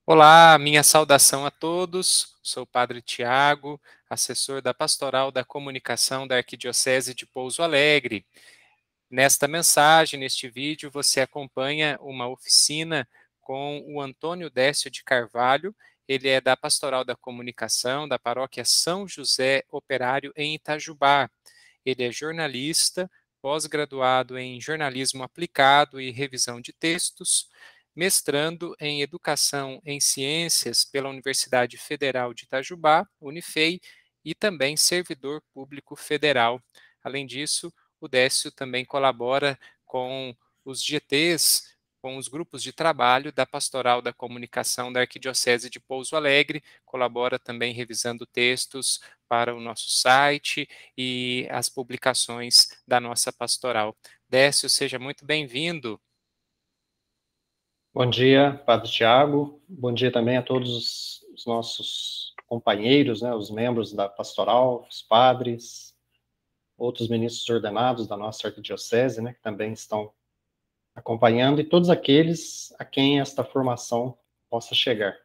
Olá, minha saudação a todos. Sou o Padre Tiago, assessor da Pastoral da Comunicação da Arquidiocese de Pouso Alegre. Nesta mensagem, neste vídeo, você acompanha uma oficina com o Antônio Décio de Carvalho. Ele é da Pastoral da Comunicação da Paróquia São José Operário em Itajubá. Ele é jornalista, pós-graduado em jornalismo aplicado e revisão de textos, mestrando em Educação em Ciências pela Universidade Federal de Itajubá, Unifei, e também servidor público federal. Além disso, o Décio também colabora com os GTs, com os grupos de trabalho da Pastoral da Comunicação da Arquidiocese de Pouso Alegre, colabora também revisando textos para o nosso site e as publicações da nossa pastoral. Décio, seja muito bem-vindo. Bom dia, Padre Tiago. Bom dia também a todos os nossos companheiros, né, os membros da pastoral, os padres, outros ministros ordenados da nossa arquidiocese, né, que também estão acompanhando, e todos aqueles a quem esta formação possa chegar.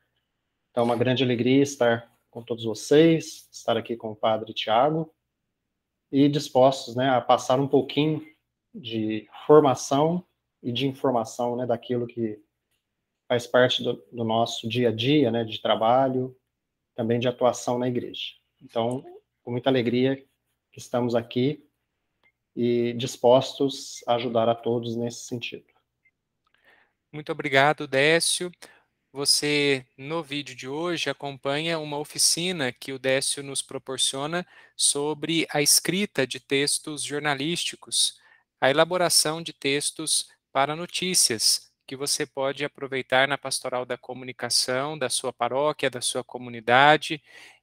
Então, uma grande alegria estar com todos vocês, estar aqui com o Padre Tiago, e dispostos, né, a passar um pouquinho de formação e de informação, né, daquilo que faz parte do nosso dia a dia, né, de trabalho, também de atuação na igreja. Então, com muita alegria que estamos aqui e dispostos a ajudar a todos nesse sentido. Muito obrigado, Décio. Você, no vídeo de hoje, acompanha uma oficina que o Décio nos proporciona sobre a escrita de textos jornalísticos, a elaboração de textos para notícias, que você pode aproveitar na pastoral da comunicação da sua paróquia, da sua comunidade.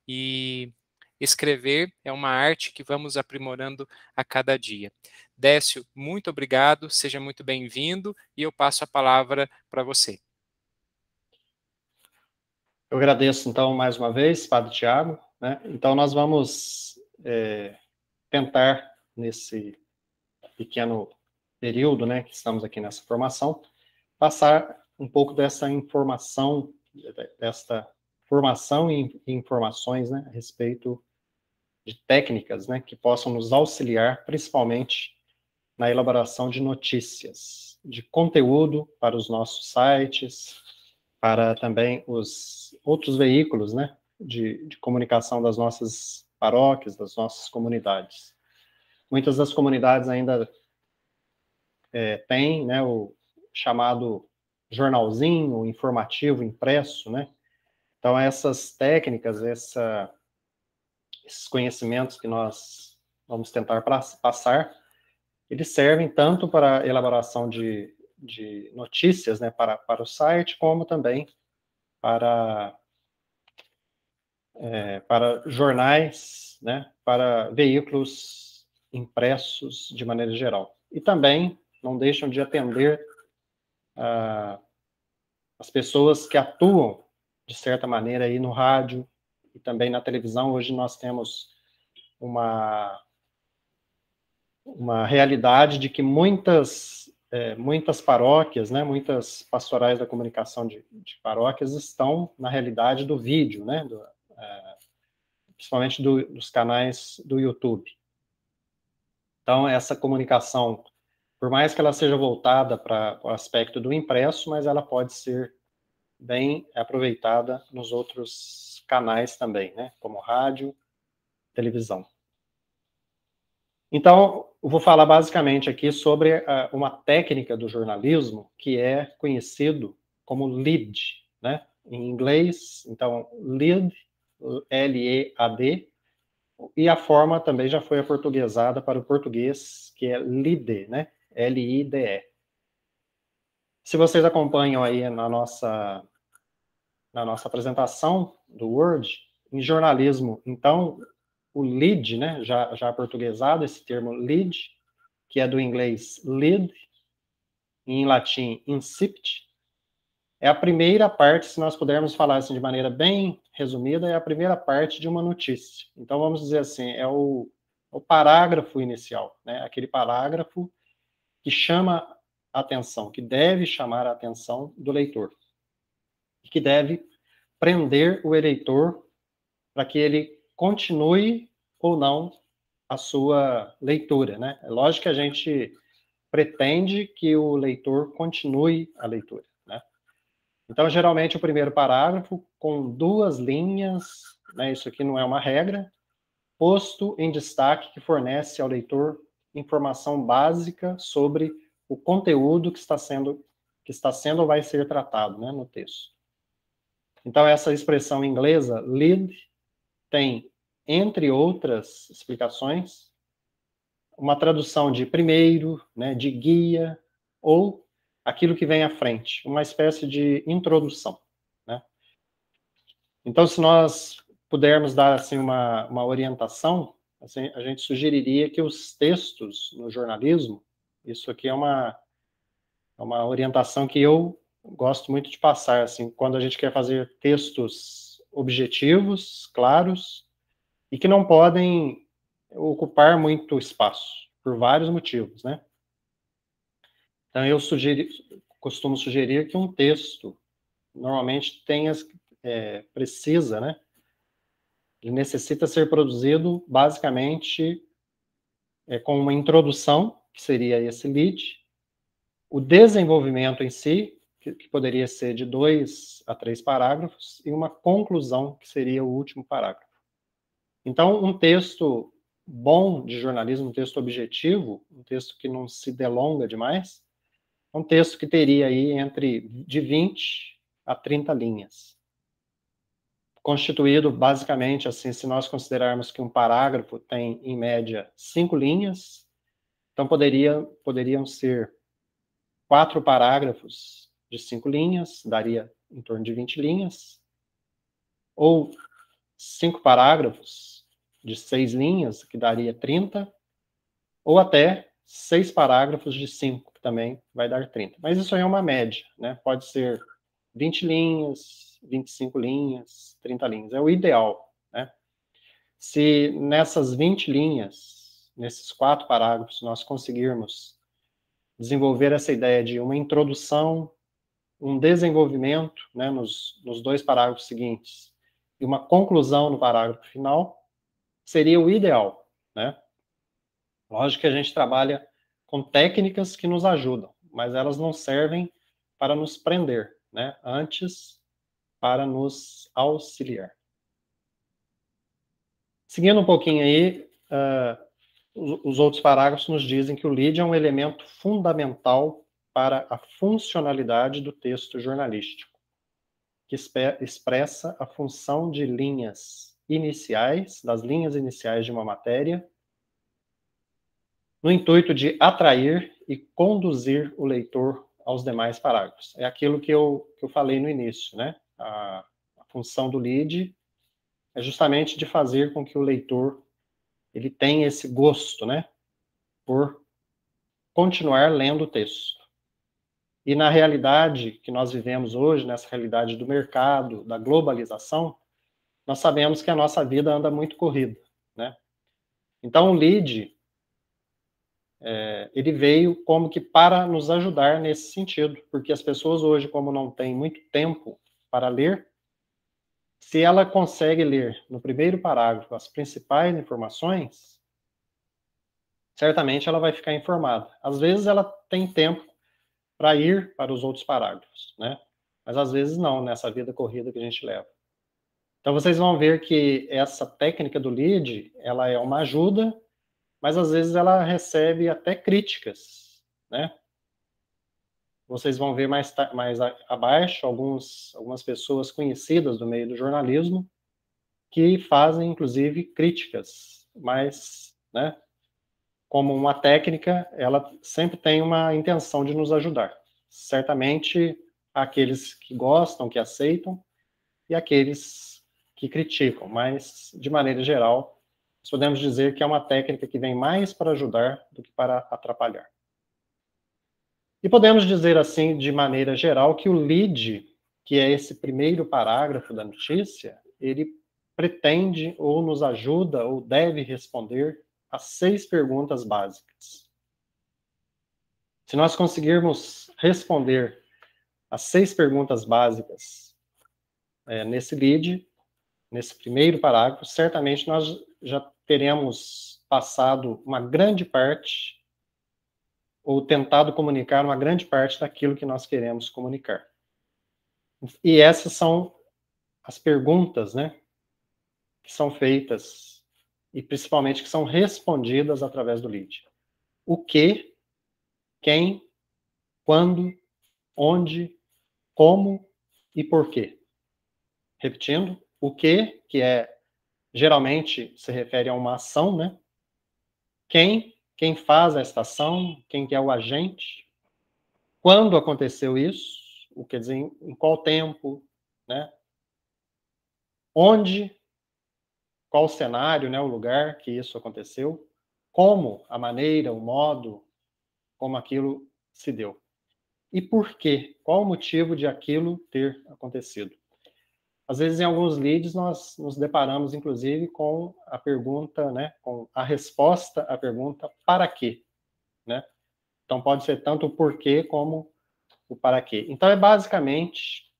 E escrever é uma arte que vamos aprimorando a cada dia. Décio, muito obrigado, seja muito bem-vindo e eu passo a palavra para você. Eu agradeço, então, mais uma vez, Padre Tiago, né? Então, nós vamos tentar, nesse pequeno período, né, que estamos aqui nessa formação, passar um pouco dessa informação, desta formação e informações, né, a respeito de técnicas, né, que possam nos auxiliar, principalmente na elaboração de notícias, de conteúdo para os nossos sites, para também os outros veículos, né, de comunicação das nossas paróquias, das nossas comunidades. Muitas das comunidades ainda têm, né, o chamado jornalzinho, o informativo impresso, né. Então, essas técnicas, esses conhecimentos que nós vamos tentar passar, eles servem tanto para a elaboração de notícias, né, para o site, como também para, para jornais, né, para veículos impressos de maneira geral. E também não deixam de atender as pessoas que atuam, de certa maneira, aí no rádio e também na televisão. Hoje nós temos uma realidade de que muitas paróquias, né, muitas pastorais da comunicação de paróquias estão na realidade do vídeo, né, principalmente dos canais do YouTube. Então, essa comunicação, por mais que ela seja voltada para o aspecto do impresso, mas ela pode ser bem aproveitada nos outros canais também, né, como rádio, televisão. Então, eu vou falar basicamente aqui sobre uma técnica do jornalismo que é conhecido como lead, né? Em inglês, então, lead, L-E-A-D, e a forma também já foi aportuguesada para o português, que é lide, né? L-I-D-E. Se vocês acompanham aí na nossa apresentação do Word, em jornalismo, então, o lead, né, já aportuguesado, esse termo lead, que é do inglês lead, em latim incipit, é a primeira parte, se nós pudermos falar assim de maneira bem resumida, é a primeira parte de uma notícia. Então, vamos dizer assim, é o parágrafo inicial, né, aquele parágrafo que chama a atenção, que deve chamar a atenção do leitor. e que deve prender o eleitor para que ele continue ou não a sua leitura, né? É lógico que a gente pretende que o leitor continue a leitura, né? Então, geralmente, o primeiro parágrafo, com 2 linhas, né, isso aqui não é uma regra, posto em destaque que fornece ao leitor informação básica sobre o conteúdo que está sendo ou vai ser tratado, né, no texto. Então, essa expressão inglesa, lead, tem, entre outras explicações, uma tradução de primeiro, né, de guia, ou aquilo que vem à frente, uma espécie de introdução, né? Então, se nós pudermos dar assim uma orientação, assim, a gente sugeriria que os textos no jornalismo, isso aqui é uma orientação que eu gosto muito de passar, assim, quando a gente quer fazer textos objetivos, claros, e que não podem ocupar muito espaço, por vários motivos, né? Então, eu costumo sugerir que um texto normalmente precisa, né? Ele necessita ser produzido basicamente com uma introdução, que seria esse lead, o desenvolvimento em si, que poderia ser de 2 a 3 parágrafos, e uma conclusão, que seria o último parágrafo. Então, um texto bom de jornalismo, um texto objetivo, um texto que não se delonga demais, é um texto que teria aí de 20 a 30 linhas. Constituído basicamente, assim, se nós considerarmos que um parágrafo tem, em média, 5 linhas, então poderiam ser 4 parágrafos de 5 linhas, daria em torno de 20 linhas, ou 5 parágrafos de 6 linhas, que daria 30, ou até 6 parágrafos de 5, que também vai dar 30. Mas isso aí é uma média, né? Pode ser 20 linhas, 25 linhas, 30 linhas. É o ideal, né? Se nessas 20 linhas, nesses 4 parágrafos, nós conseguirmos desenvolver essa ideia de uma introdução, um desenvolvimento, né, nos 2 parágrafos seguintes, e uma conclusão no parágrafo final, seria o ideal, né? Lógico que a gente trabalha com técnicas que nos ajudam, mas elas não servem para nos prender, né? Antes, para nos auxiliar. Seguindo um pouquinho aí, os outros parágrafos nos dizem que o lead é um elemento fundamental para a funcionalidade do texto jornalístico, que expressa a função de das linhas iniciais de uma matéria, no intuito de atrair e conduzir o leitor aos demais parágrafos. É aquilo que eu falei no início, né? A função do lead é justamente de fazer com que o leitor ele tenha esse gosto, né? Por continuar lendo o texto. E na realidade que nós vivemos hoje, nessa realidade do mercado, da globalização, nós sabemos que a nossa vida anda muito corrida, né? Então o lead ele veio como que para nos ajudar nesse sentido, porque as pessoas hoje, como não têm muito tempo para ler, se ela consegue ler no primeiro parágrafo as principais informações, certamente ela vai ficar informada. Às vezes ela tem tempo para ir para os outros parágrafos, né? Mas às vezes não, nessa vida corrida que a gente leva. Então vocês vão ver que essa técnica do lead, ela é uma ajuda, mas às vezes ela recebe até críticas, né? Vocês vão ver mais abaixo algumas pessoas conhecidas do meio do jornalismo que fazem, inclusive, críticas, mas, né, como uma técnica, ela sempre tem uma intenção de nos ajudar. Certamente, aqueles que gostam, que aceitam, e aqueles que criticam, mas, de maneira geral, nós podemos dizer que é uma técnica que vem mais para ajudar do que para atrapalhar. E podemos dizer assim, de maneira geral, que o lead, que é esse primeiro parágrafo da notícia, ele pretende ou nos ajuda ou deve responder a 6 perguntas básicas. Se nós conseguirmos responder as 6 perguntas básicas nesse lead, nesse primeiro parágrafo, certamente nós já teremos passado uma grande parte, ou tentado comunicar uma grande parte daquilo que nós queremos comunicar. E essas são as perguntas, né, que são feitas, e principalmente que são respondidas através do lead. O que, quem, quando, onde, como e por quê. Repetindo, o que geralmente se refere a uma ação, né? Quem faz esta ação, quem que é o agente, quando aconteceu isso, quer dizer, em qual tempo, né? Onde, qual o cenário, né, o lugar que isso aconteceu, como, a maneira, o modo, como aquilo se deu. E por quê? Qual o motivo de aquilo ter acontecido? Às vezes, em alguns leads, nós nos deparamos, inclusive, com a pergunta, né, com a resposta à pergunta para quê, né? Então, pode ser tanto o porquê como o para quê. Então, é basicamente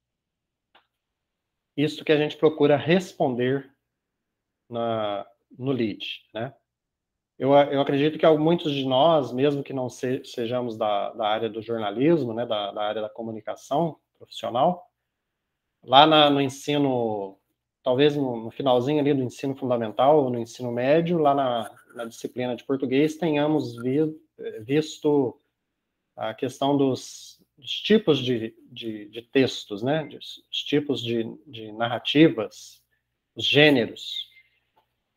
isso que a gente procura responder no lead, né? Eu acredito que muitos de nós, mesmo que não sejamos da área do jornalismo, né, da área da comunicação profissional, lá no ensino, talvez no finalzinho ali do ensino fundamental ou no ensino médio, lá na disciplina de português, tenhamos visto a questão dos tipos de textos, né? Os tipos de narrativas, os gêneros.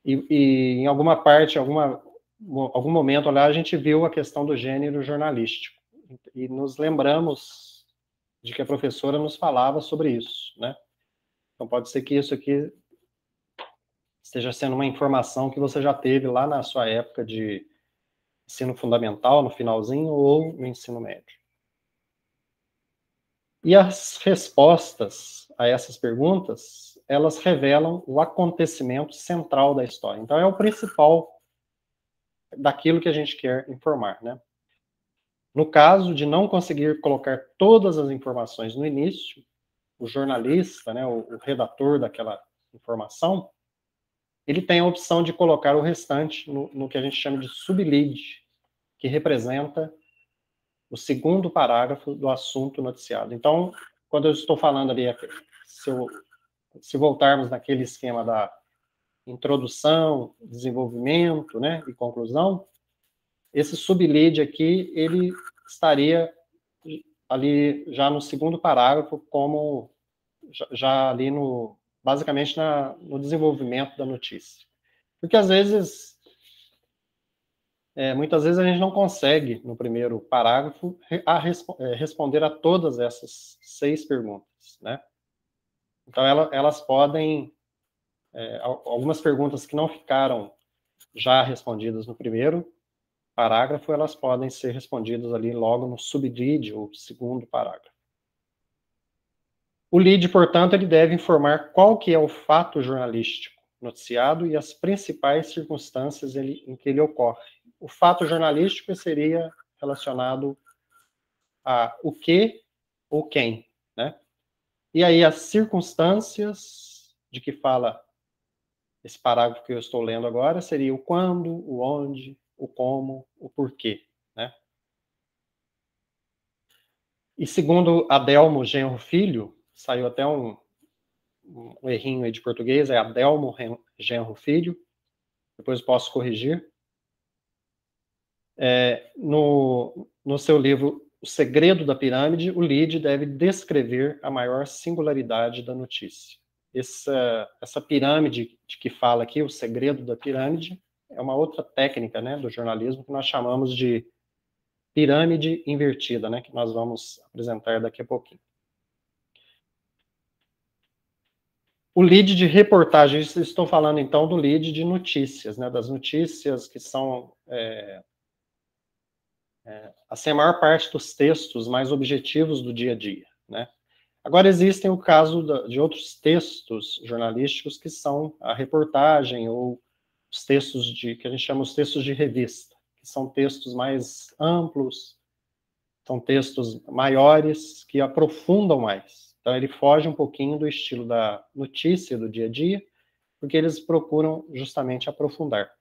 E em alguma parte, algum momento lá, a gente viu a questão do gênero jornalístico. E nos lembramos de que a professora nos falava sobre isso, né? Então, pode ser que isso aqui esteja sendo uma informação que você já teve lá na sua época de ensino fundamental, no finalzinho, ou no ensino médio. E as respostas a essas perguntas, elas revelam o acontecimento central da história. Então, é o principal daquilo que a gente quer informar, né? No caso de não conseguir colocar todas as informações no início, o jornalista, né, o redator daquela informação, ele tem a opção de colocar o restante no que a gente chama de sublead, que representa o segundo parágrafo do assunto noticiado. Então, quando eu estou falando ali, se voltarmos naquele esquema da introdução, desenvolvimento, né, e conclusão, esse sublead aqui, ele estaria ali já no segundo parágrafo, como já ali basicamente no desenvolvimento da notícia. Porque às vezes, muitas vezes a gente não consegue, no primeiro parágrafo, responder a todas essas 6 perguntas, né? Então, elas podem, algumas perguntas que não ficaram já respondidas no primeiro parágrafo, elas podem ser respondidas ali logo no sublead, ou segundo parágrafo. O lead, portanto, ele deve informar qual que é o fato jornalístico noticiado e as principais circunstâncias em que ele ocorre. O fato jornalístico seria relacionado a o que ou quem, né? E aí as circunstâncias de que fala esse parágrafo que eu estou lendo agora seria o quando, o onde, o como, o porquê, né? E segundo Adelmo Genro Filho, saiu até um errinho aí de português, é Adelmo Genro Filho, depois posso corrigir. No seu livro O Segredo da Pirâmide, o lead deve descrever a maior singularidade da notícia. Essa pirâmide de que fala aqui, o segredo da pirâmide, é uma outra técnica, né, do jornalismo que nós chamamos de pirâmide invertida, né, que nós vamos apresentar daqui a pouquinho. O lead de reportagem, estou falando então do lead de notícias, né, das notícias que são assim, a maior parte dos textos mais objetivos do dia a dia, né? Agora, existem o caso de outros textos jornalísticos que são a reportagem ou os textos que a gente chama os textos de revista, que são textos mais amplos, são textos maiores, que aprofundam mais. Então, ele foge um pouquinho do estilo da notícia do dia a dia, porque eles procuram justamente aprofundar.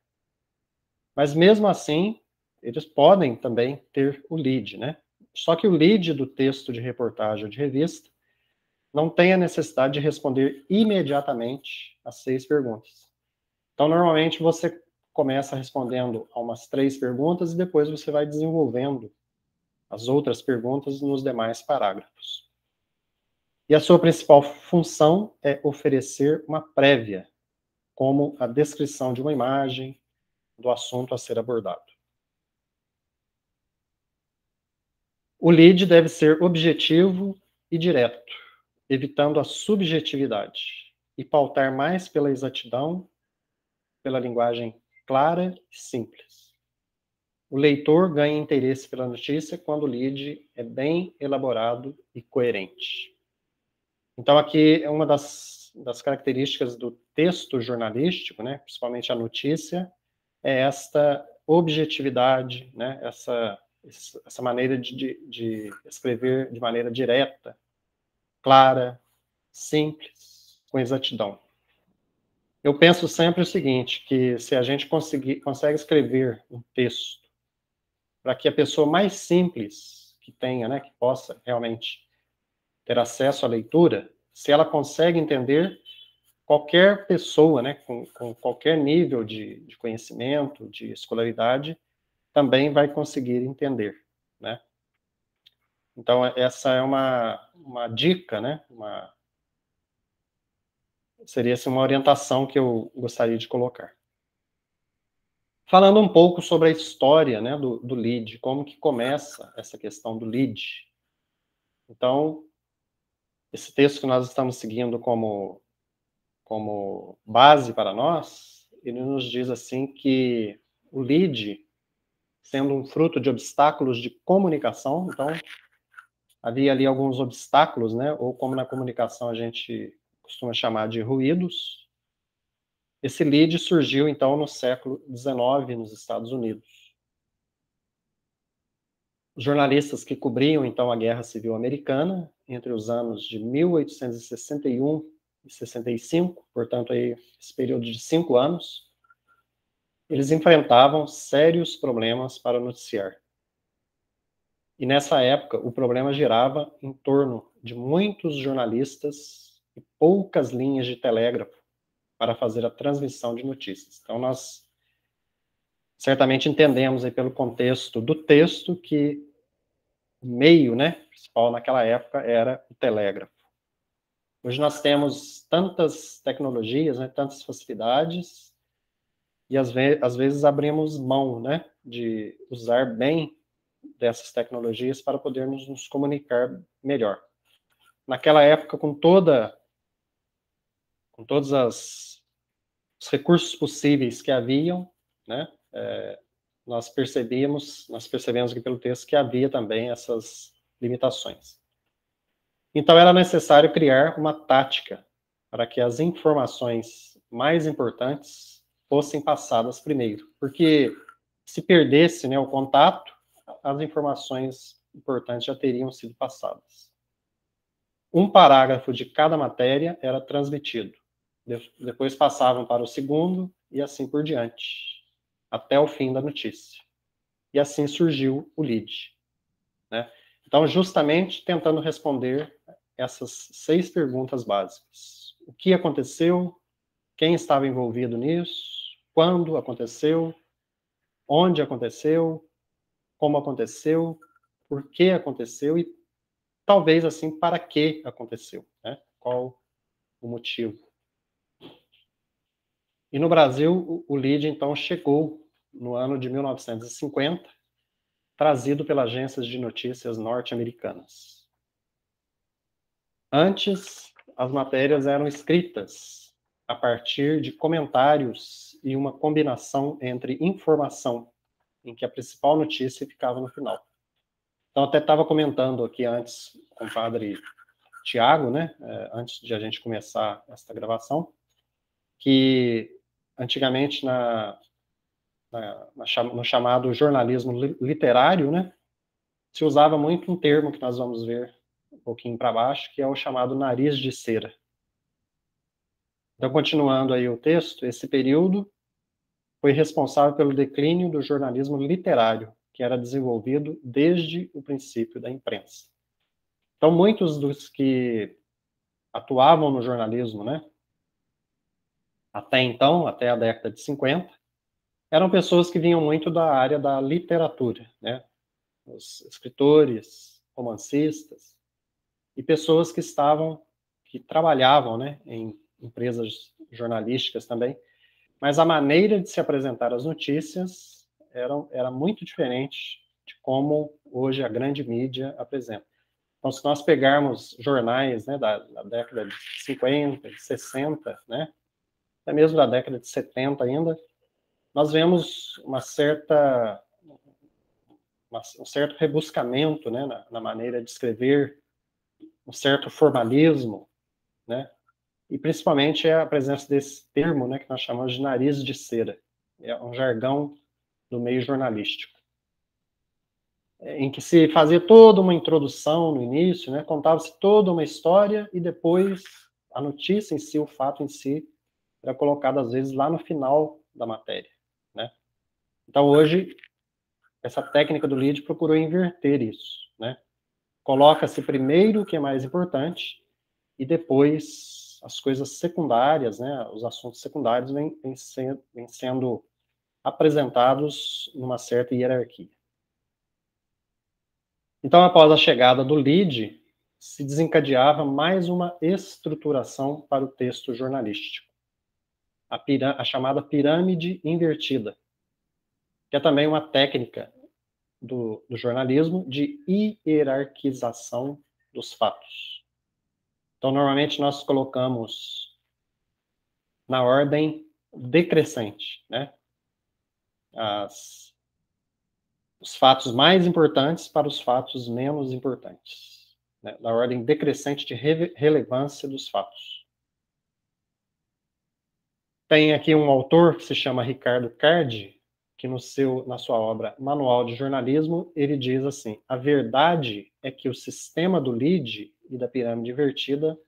Mas, mesmo assim, eles podem também ter o lead, né? Só que o lead do texto de reportagem ou de revista não tem a necessidade de responder imediatamente as 6 perguntas. Então, normalmente, você começa respondendo a umas 3 perguntas e depois você vai desenvolvendo as outras perguntas nos demais parágrafos. E a sua principal função é oferecer uma prévia, como a descrição de uma imagem, do assunto a ser abordado. O lead deve ser objetivo e direto, evitando a subjetividade, e pautar mais pela exatidão, pela linguagem clara e simples. O leitor ganha interesse pela notícia quando o lead é bem elaborado e coerente. Então, aqui é uma das características do texto jornalístico, né, principalmente a notícia, é esta objetividade, né, essa maneira de escrever de maneira direta, clara, simples, com exatidão. Eu penso sempre o seguinte, que se a gente consegue escrever um texto para que a pessoa mais simples que tenha, né, que possa realmente ter acesso à leitura, se ela consegue entender, qualquer pessoa, né, com qualquer nível de conhecimento, de escolaridade, também vai conseguir entender, né? Então, essa é uma dica, né? Seria assim, uma orientação que eu gostaria de colocar. Falando um pouco sobre a história, né, do lead, como que começa essa questão do lead. Então, esse texto que nós estamos seguindo como base para nós, ele nos diz assim que o lead, sendo um fruto de obstáculos de comunicação, então havia ali alguns obstáculos, né, ou como na comunicação a gente costuma chamar de ruídos. Esse lead surgiu então no século XIX nos Estados Unidos. Os jornalistas que cobriam então a Guerra Civil Americana entre os anos de 1861 e 65, portanto aí esse período de 5 anos, eles enfrentavam sérios problemas para noticiar. E nessa época, o problema girava em torno de muitos jornalistas e poucas linhas de telégrafo para fazer a transmissão de notícias. Então, nós certamente entendemos aí pelo contexto do texto que o meio, né, principal naquela época era o telégrafo. Hoje nós temos tantas tecnologias, né, tantas facilidades, e às vezes abrimos mão, né, de usar bem dessas tecnologias para podermos nos comunicar melhor. Naquela época, com todos os recursos possíveis que haviam, né, nós percebemos aqui pelo texto que havia também essas limitações. Então, era necessário criar uma tática para que as informações mais importantes fossem passadas primeiro, porque se perdesse, né, o contato, as informações importantes já teriam sido passadas. Um parágrafo de cada matéria era transmitido. Depois passavam para o segundo e assim por diante, até o fim da notícia. E assim surgiu o lead, né? Então, justamente tentando responder essas 6 perguntas básicas. O que aconteceu? Quem estava envolvido nisso? Quando aconteceu? Onde aconteceu? Como aconteceu? Por que aconteceu? E talvez, assim, para que aconteceu, né? Qual o motivo? E no Brasil, o lead, então, chegou no ano de 1950, trazido pelas agências de notícias norte-americanas. Antes, as matérias eram escritas a partir de comentários e uma combinação entre informação, em que a principal notícia ficava no final. Então, até estava comentando aqui antes com o padre Tiago, né, antes de a gente começar esta gravação, que antigamente no chamado jornalismo literário, né, se usava muito um termo que nós vamos ver pouquinho para baixo, que é o chamado nariz de cera. Então, continuando aí o texto, esse período foi responsável pelo declínio do jornalismo literário, que era desenvolvido desde o princípio da imprensa. Então, muitos dos que atuavam no jornalismo, né, até então, até a década de 50, eram pessoas que vinham muito da área da literatura, né, os escritores, romancistas, e pessoas que trabalhavam, né, em empresas jornalísticas também, mas a maneira de se apresentar as notícias era muito diferente de como hoje a grande mídia apresenta. Então, se nós pegarmos jornais, né, da década de 50, de 60, né, até mesmo da década de 70 ainda, nós vemos um certo rebuscamento, né, na maneira de escrever, um certo formalismo, né, e principalmente a presença desse termo, né, que nós chamamos de nariz de cera. É um jargão do meio jornalístico, em que se fazia toda uma introdução no início, né, contava-se toda uma história e depois a notícia em si, o fato em si, era colocado às vezes lá no final da matéria, né? Então hoje essa técnica do lead procurou inverter isso, né? Coloca-se primeiro o que é mais importante e depois as coisas secundárias, né? Os assuntos secundários vêm sendo apresentados numa certa hierarquia. Então, após a chegada do lead, se desencadeava mais uma estruturação para o texto jornalístico, a chamada pirâmide invertida, que é também uma técnica do jornalismo de hierarquização dos fatos. Então, normalmente nós colocamos na ordem decrescente, né? Os fatos mais importantes para os fatos menos importantes, né? Na ordem decrescente de relevância dos fatos. Tem aqui um autor que se chama Ricardo Cardi, que na sua obra Manual de Jornalismo, ele diz assim: a verdade é que o sistema do lead e da pirâmide invertida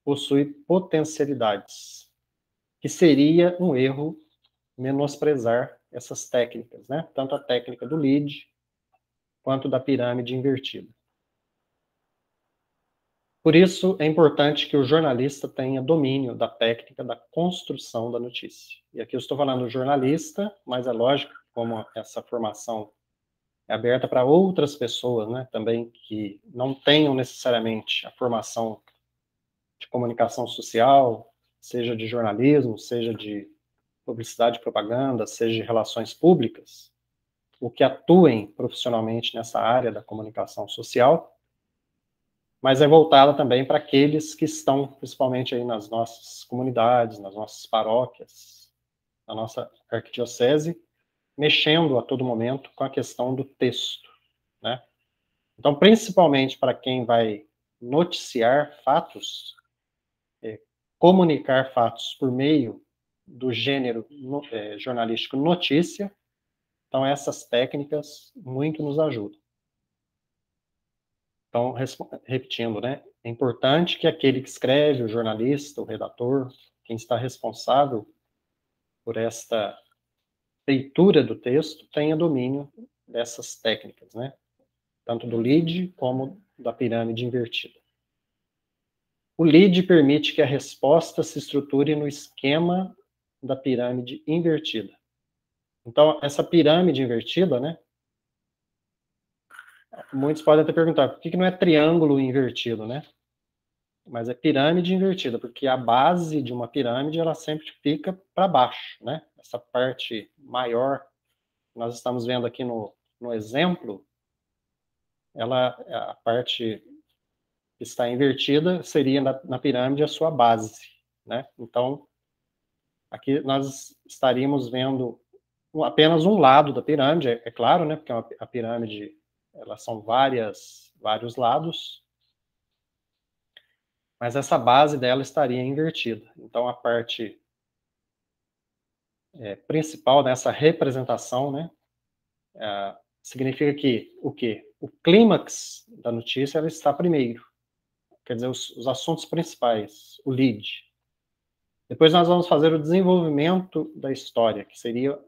possui potencialidades, que seria um erro menosprezar essas técnicas, né? Tanto a técnica do lead quanto da pirâmide invertida. Por isso, é importante que o jornalista tenha domínio da técnica da construção da notícia. E aqui eu estou falando do jornalista, mas é lógico, como essa formação é aberta para outras pessoas, né, também que não tenham necessariamente a formação de comunicação social, seja de jornalismo, seja de publicidade e propaganda, seja de relações públicas, ou que atuem profissionalmente nessa área da comunicação social, mas é voltada também para aqueles que estão, principalmente aí nas nossas comunidades, nas nossas paróquias, na nossa arquidiocese, mexendo a todo momento com a questão do texto, né? Então, principalmente para quem vai noticiar fatos, comunicar fatos por meio do gênero jornalístico notícia, então essas técnicas muito nos ajudam. Então, repetindo, né? É importante que aquele que escreve, o jornalista, o redator, quem está responsável por esta leitura do texto, tenha domínio dessas técnicas, né? Tanto do lead como da pirâmide invertida. O lead permite que a resposta se estruture no esquema da pirâmide invertida. Então, essa pirâmide invertida, né? Muitos podem até perguntar, por que não é triângulo invertido, né? Mas é pirâmide invertida, porque a base de uma pirâmide, ela sempre fica para baixo, né? Essa parte maior, que nós estamos vendo aqui no exemplo, a parte que está invertida seria na pirâmide a sua base, né? Então, aqui nós estaríamos vendo apenas um lado da pirâmide, é claro, né? Porque a pirâmide, elas são vários lados, mas essa base dela estaria invertida. Então, a parte principal dessa representação, né, significa que o quê? O clímax da notícia ela está primeiro, quer dizer, os assuntos principais, o lead. Depois nós vamos fazer o desenvolvimento da história, que seria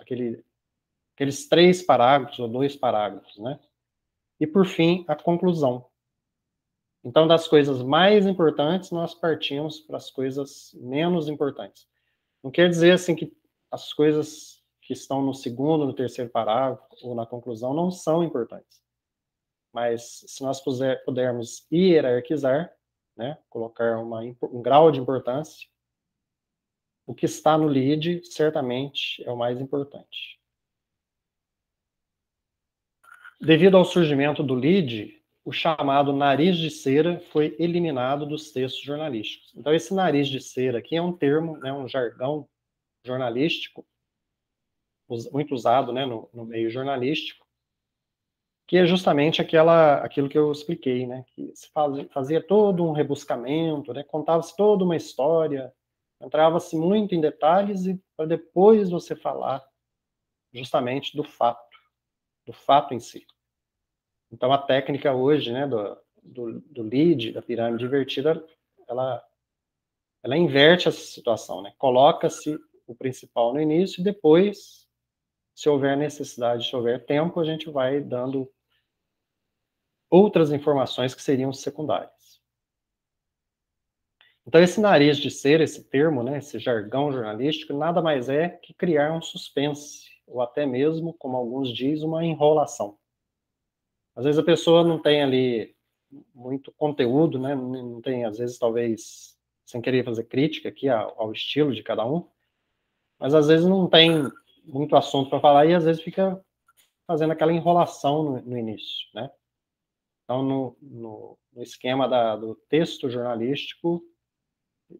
aqueles 3 parágrafos ou 2 parágrafos, né? E, por fim, a conclusão. Então, das coisas mais importantes, nós partimos para as coisas menos importantes. Não quer dizer, assim, que as coisas que estão no segundo, no terceiro parágrafo ou na conclusão não são importantes. Mas, se nós pudermos hierarquizar, né, colocar um grau de importância, o que está no lead, certamente, é o mais importante. Devido ao surgimento do lead, o chamado nariz de cera foi eliminado dos textos jornalísticos. Então, esse nariz de cera aqui é um termo, né, um jargão jornalístico, muito usado, né, no meio jornalístico, que é justamente aquilo que eu expliquei, né, que se fazia todo um rebuscamento, né, contava-se toda uma história, entrava-se muito em detalhes e para depois você falar justamente do fato em si. Então, a técnica hoje, né, do lead, da pirâmide invertida, ela inverte essa situação, né? Coloca-se o principal no início e depois, se houver necessidade, se houver tempo, a gente vai dando outras informações que seriam secundárias. Então, esse nariz de cera, esse termo, né, esse jargão jornalístico, nada mais é que criar um suspense, ou até mesmo, como alguns dizem, uma enrolação. Às vezes a pessoa não tem ali muito conteúdo, né? Não tem, às vezes, talvez, sem querer fazer crítica aqui ao estilo de cada um, mas às vezes não tem muito assunto para falar e às vezes fica fazendo aquela enrolação no início, né? Então, no esquema do texto jornalístico,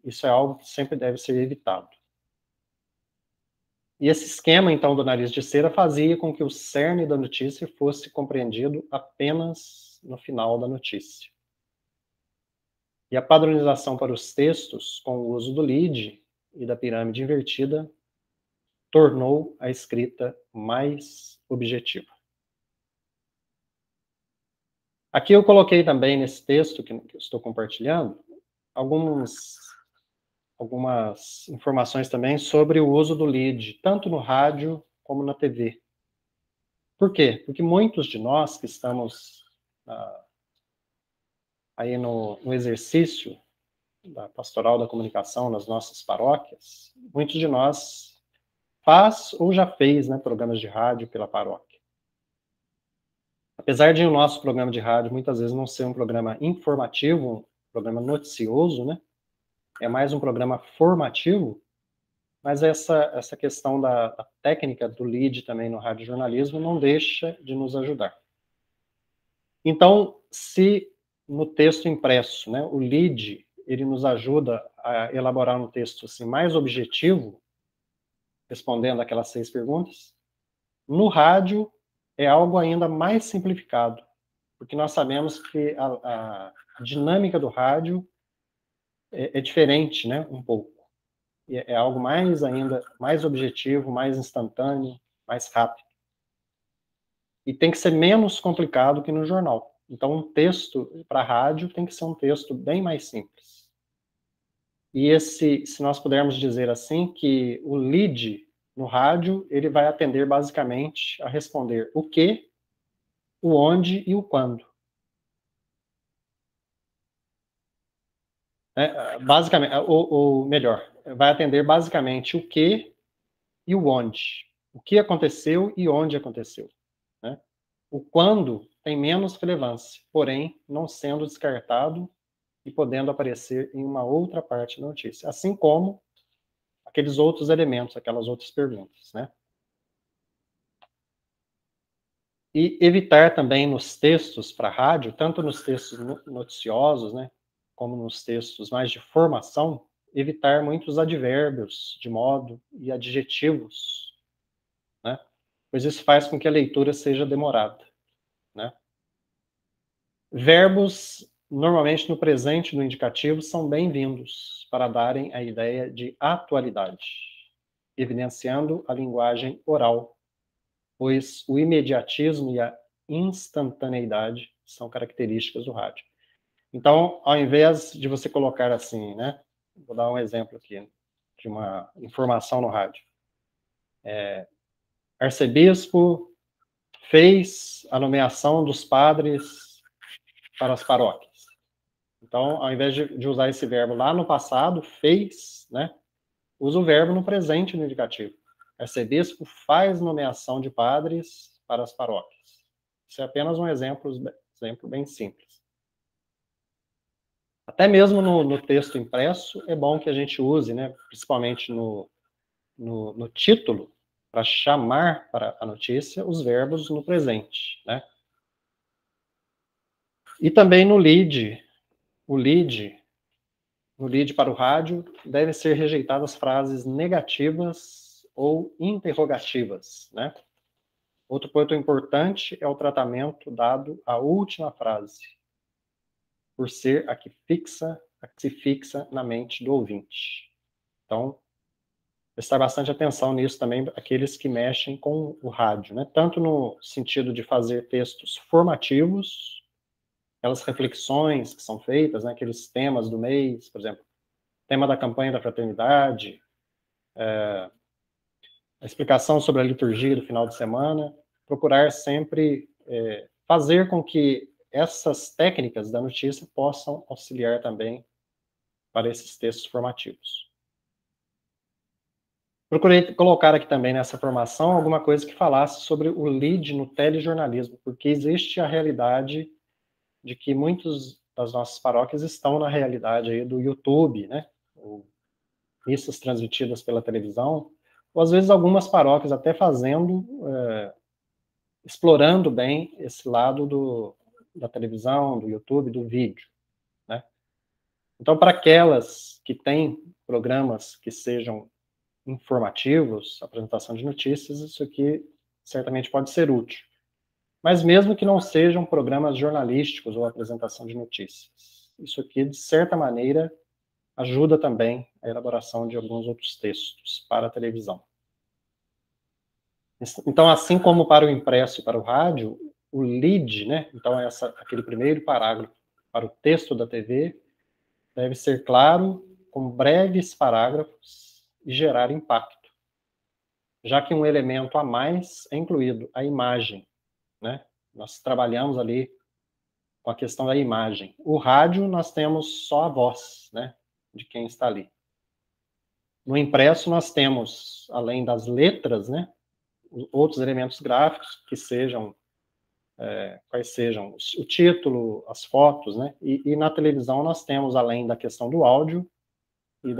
isso é algo que sempre deve ser evitado. E esse esquema, então, do nariz de cera fazia com que o cerne da notícia fosse compreendido apenas no final da notícia. E a padronização para os textos, com o uso do lead e da pirâmide invertida, tornou a escrita mais objetiva. Aqui eu coloquei também nesse texto que eu estou compartilhando algumas informações também sobre o uso do lead, tanto no rádio como na TV. Por quê? Porque muitos de nós que estamos aí no exercício da pastoral da comunicação nas nossas paróquias, muitos de nós faz ou já fez, né, programas de rádio pela paróquia. Apesar de o nosso programa de rádio muitas vezes não ser um programa informativo, um programa noticioso, né, é mais um programa formativo, mas essa questão da técnica do lead também no radiojornalismo não deixa de nos ajudar. Então, se no texto impresso, né, o lead, ele nos ajuda a elaborar um texto assim, mais objetivo, respondendo aquelas 6 perguntas, no rádio é algo ainda mais simplificado, porque nós sabemos que a dinâmica do rádio é diferente, né, um pouco. É algo mais objetivo, mais instantâneo, mais rápido. E tem que ser menos complicado que no jornal. Então, um texto para rádio tem que ser um texto bem mais simples. E se nós pudermos dizer assim, que o lead no rádio, ele vai atender basicamente a responder o que, o onde e o quando. Basicamente, ou melhor, vai atender basicamente o que e o onde. O que aconteceu e onde aconteceu. Né? O quando tem menos relevância, porém, não sendo descartado e podendo aparecer em uma outra parte da notícia. Assim como aqueles outros elementos, aquelas outras perguntas. Né? E evitar também nos textos para rádio, tanto nos textos noticiosos, né, como nos textos mais de formação, evitar muitos advérbios de modo e adjetivos, né, pois isso faz com que a leitura seja demorada. Né. Verbos, normalmente no presente e no indicativo, são bem-vindos para darem a ideia de atualidade, evidenciando a linguagem oral, pois o imediatismo e a instantaneidade são características do rádio. Então, ao invés de você colocar assim, né? Vou dar um exemplo aqui de uma informação no rádio. Arcebispo fez a nomeação dos padres para as paróquias. Então, ao invés de usar esse verbo lá no passado, fez, né? Usa o verbo no presente no indicativo. Arcebispo faz nomeação de padres para as paróquias. Isso é apenas um exemplo bem simples. Até mesmo no texto impresso, é bom que a gente use, né, principalmente no título, para chamar para a notícia os verbos no presente, né? E também no lead para o rádio, devem ser rejeitadas frases negativas ou interrogativas, né? Outro ponto importante é o tratamento dado à última frase, por ser a que se fixa na mente do ouvinte. Então, prestar bastante atenção nisso também, aqueles que mexem com o rádio, né? Tanto no sentido de fazer textos formativos, aquelas reflexões que são feitas, né? Aqueles temas do mês, por exemplo, tema da campanha da fraternidade, a explicação sobre a liturgia do final de semana, procurar sempre fazer com que essas técnicas da notícia possam auxiliar também para esses textos formativos. Procurei colocar aqui também nessa formação alguma coisa que falasse sobre o lead no telejornalismo, porque existe a realidade de que muitas das nossas paróquias estão na realidade aí do YouTube, né? Ou missas transmitidas pela televisão, ou às vezes algumas paróquias até fazendo, explorando bem esse lado da televisão, do YouTube, do vídeo, né? Então, para aquelas que têm programas que sejam informativos, apresentação de notícias, isso aqui certamente pode ser útil. Mas mesmo que não sejam programas jornalísticos ou apresentação de notícias, isso aqui, de certa maneira, ajuda também a elaboração de alguns outros textos para a televisão. Então, assim como para o impresso e para o rádio, o lead, né? Então, aquele primeiro parágrafo para o texto da TV deve ser claro, com breves parágrafos e gerar impacto, já que um elemento a mais é incluído, a imagem, né? Nós trabalhamos ali com a questão da imagem. O rádio, nós temos só a voz, né? De quem está ali. No impresso, nós temos, além das letras, né? Outros elementos gráficos que sejam, quais sejam o título, as fotos, né? E na televisão nós temos, além da questão do áudio e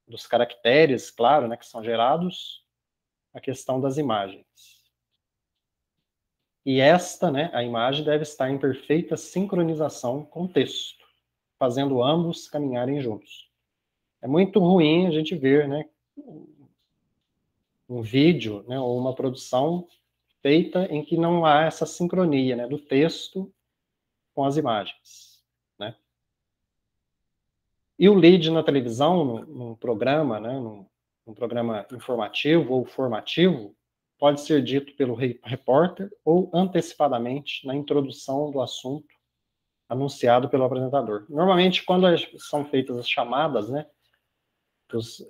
dos caracteres, claro, né, que são gerados, a questão das imagens. E né, a imagem deve estar em perfeita sincronização com o texto, fazendo ambos caminharem juntos. É muito ruim a gente ver, né, um vídeo, né, ou uma produção feita em que não há essa sincronia, né, do texto com as imagens, né? E o lead na televisão, num programa, né, num programa informativo ou formativo, pode ser dito pelo repórter ou antecipadamente na introdução do assunto anunciado pelo apresentador. Normalmente, quando são feitas as chamadas, né,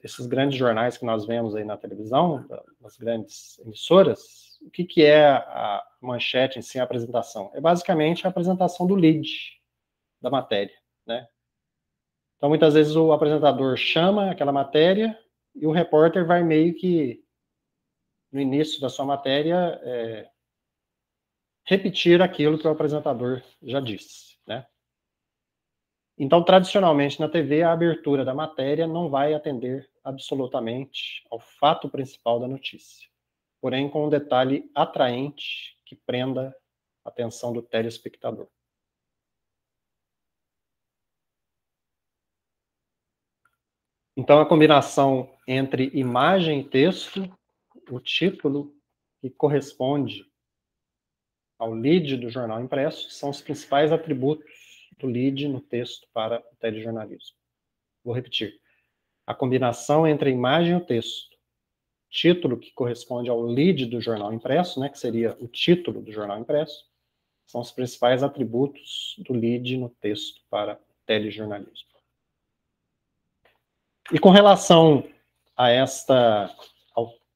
esses grandes jornais que nós vemos aí na televisão, das grandes emissoras, o que é a manchete em si, a apresentação? É basicamente a apresentação do lead da matéria, né? Então, muitas vezes o apresentador chama aquela matéria e o repórter vai meio que, no início da sua matéria, repetir aquilo que o apresentador já disse, né? Então, tradicionalmente, na TV, a abertura da matéria não vai atender absolutamente ao fato principal da notícia, porém com um detalhe atraente que prenda a atenção do telespectador. Então, a combinação entre imagem e texto, o título que corresponde ao lead do jornal impresso, são os principais atributos do lead no texto para o telejornalismo. Vou repetir. A combinação entre a imagem e o texto, título que corresponde ao lead do jornal impresso, né, que seria o título do jornal impresso, São os principais atributos do lead no texto para telejornalismo. E com relação a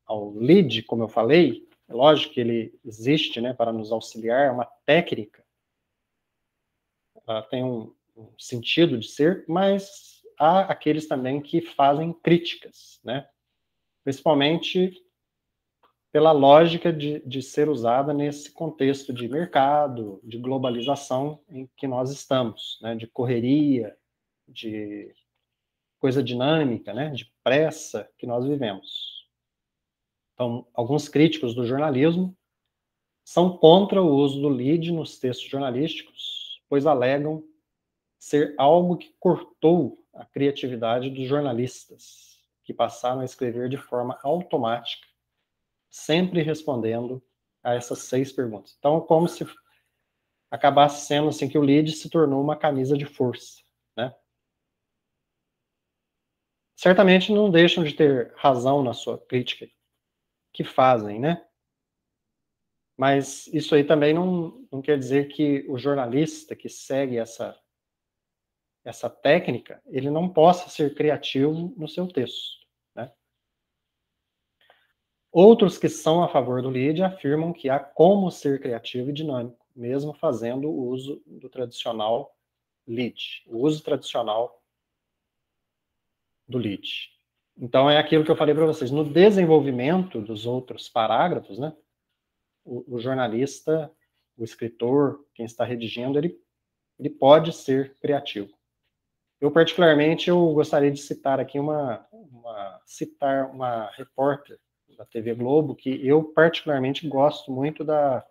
ao lead, como eu falei, é lógico que ele existe, né, para nos auxiliar, é uma técnica, ela tem um sentido de ser, mas há aqueles também que fazem críticas, né, principalmente pela lógica de ser usada nesse contexto de mercado, de globalização em que nós estamos, né, de correria, de coisa dinâmica, né, de pressa que nós vivemos. Então, alguns críticos do jornalismo são contra o uso do lead nos textos jornalísticos, pois alegam ser algo que cortou a criatividade dos jornalistas, que passaram a escrever de forma automática, sempre respondendo a essas 6 perguntas. Então, como se acabasse sendo assim que o lead se tornou uma camisa de força, né? Certamente não deixam de ter razão na sua crítica que fazem, né? Mas isso aí também não quer dizer que o jornalista que segue essa técnica, ele não possa ser criativo no seu texto, né? Outros que são a favor do lead afirmam que há como ser criativo e dinâmico, mesmo fazendo o uso do tradicional lead, o uso tradicional do lead. Então é aquilo que eu falei para vocês, no desenvolvimento dos outros parágrafos, né, o jornalista, o escritor, quem está redigindo, ele pode ser criativo. Eu, particularmente, eu gostaria de citar aqui uma repórter da TV Globo, que eu, particularmente, gosto muito da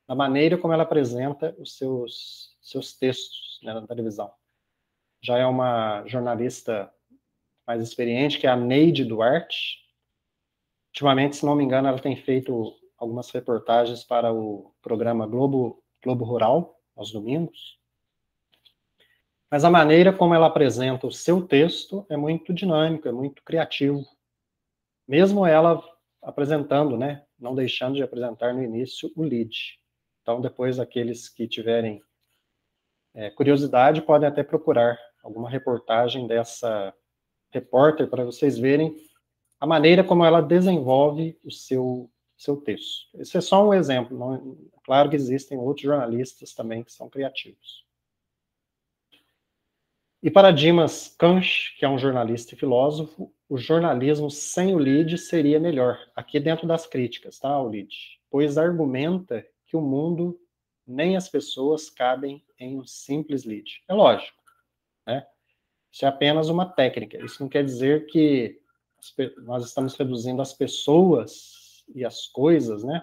maneira como ela apresenta os seus textos, né, na televisão. Já é uma jornalista mais experiente, que é a Neide Duarte. Ultimamente, se não me engano, ela tem feito algumas reportagens para o programa Globo Rural, aos domingos. Mas a maneira como ela apresenta o seu texto é muito dinâmico, é muito criativo. Mesmo ela apresentando, né, não deixando de apresentar no início o lead. Então, depois, aqueles que tiverem curiosidade, podem até procurar alguma reportagem dessa repórter para vocês verem a maneira como ela desenvolve o seu texto. Esse é só um exemplo. Não, claro que existem outros jornalistas também que são criativos. E para Dimas Kanch, que é um jornalista e filósofo, o jornalismo sem o lead seria melhor, aqui dentro das críticas, tá, o lead, pois argumenta que o mundo nem as pessoas cabem em um simples lead. É lógico, né? Isso é apenas uma técnica. Isso não quer dizer que nós estamos reduzindo as pessoas e as coisas, né?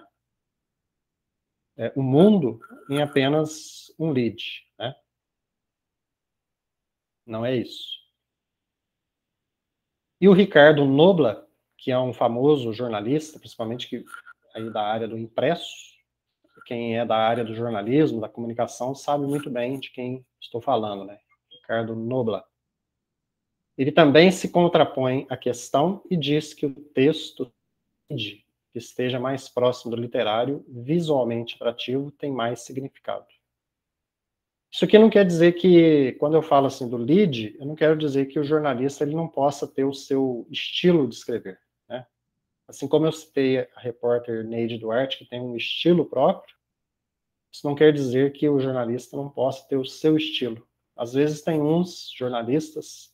O mundo em apenas um lead, né? Não é isso. E o Ricardo Nobla, que é um famoso jornalista, principalmente que aí da área do impresso, quem é da área do jornalismo, da comunicação, sabe muito bem de quem estou falando, né? Ricardo Nobla. Ele também se contrapõe à questão e diz que o texto que esteja mais próximo do literário, visualmente atrativo, tem mais significado. Isso aqui não quer dizer que, quando eu falo assim do lead, eu não quero dizer que o jornalista ele não possa ter o seu estilo de escrever, né? Assim como eu citei a repórter Neide Duarte, que tem um estilo próprio, isso não quer dizer que o jornalista não possa ter o seu estilo. Às vezes tem uns jornalistas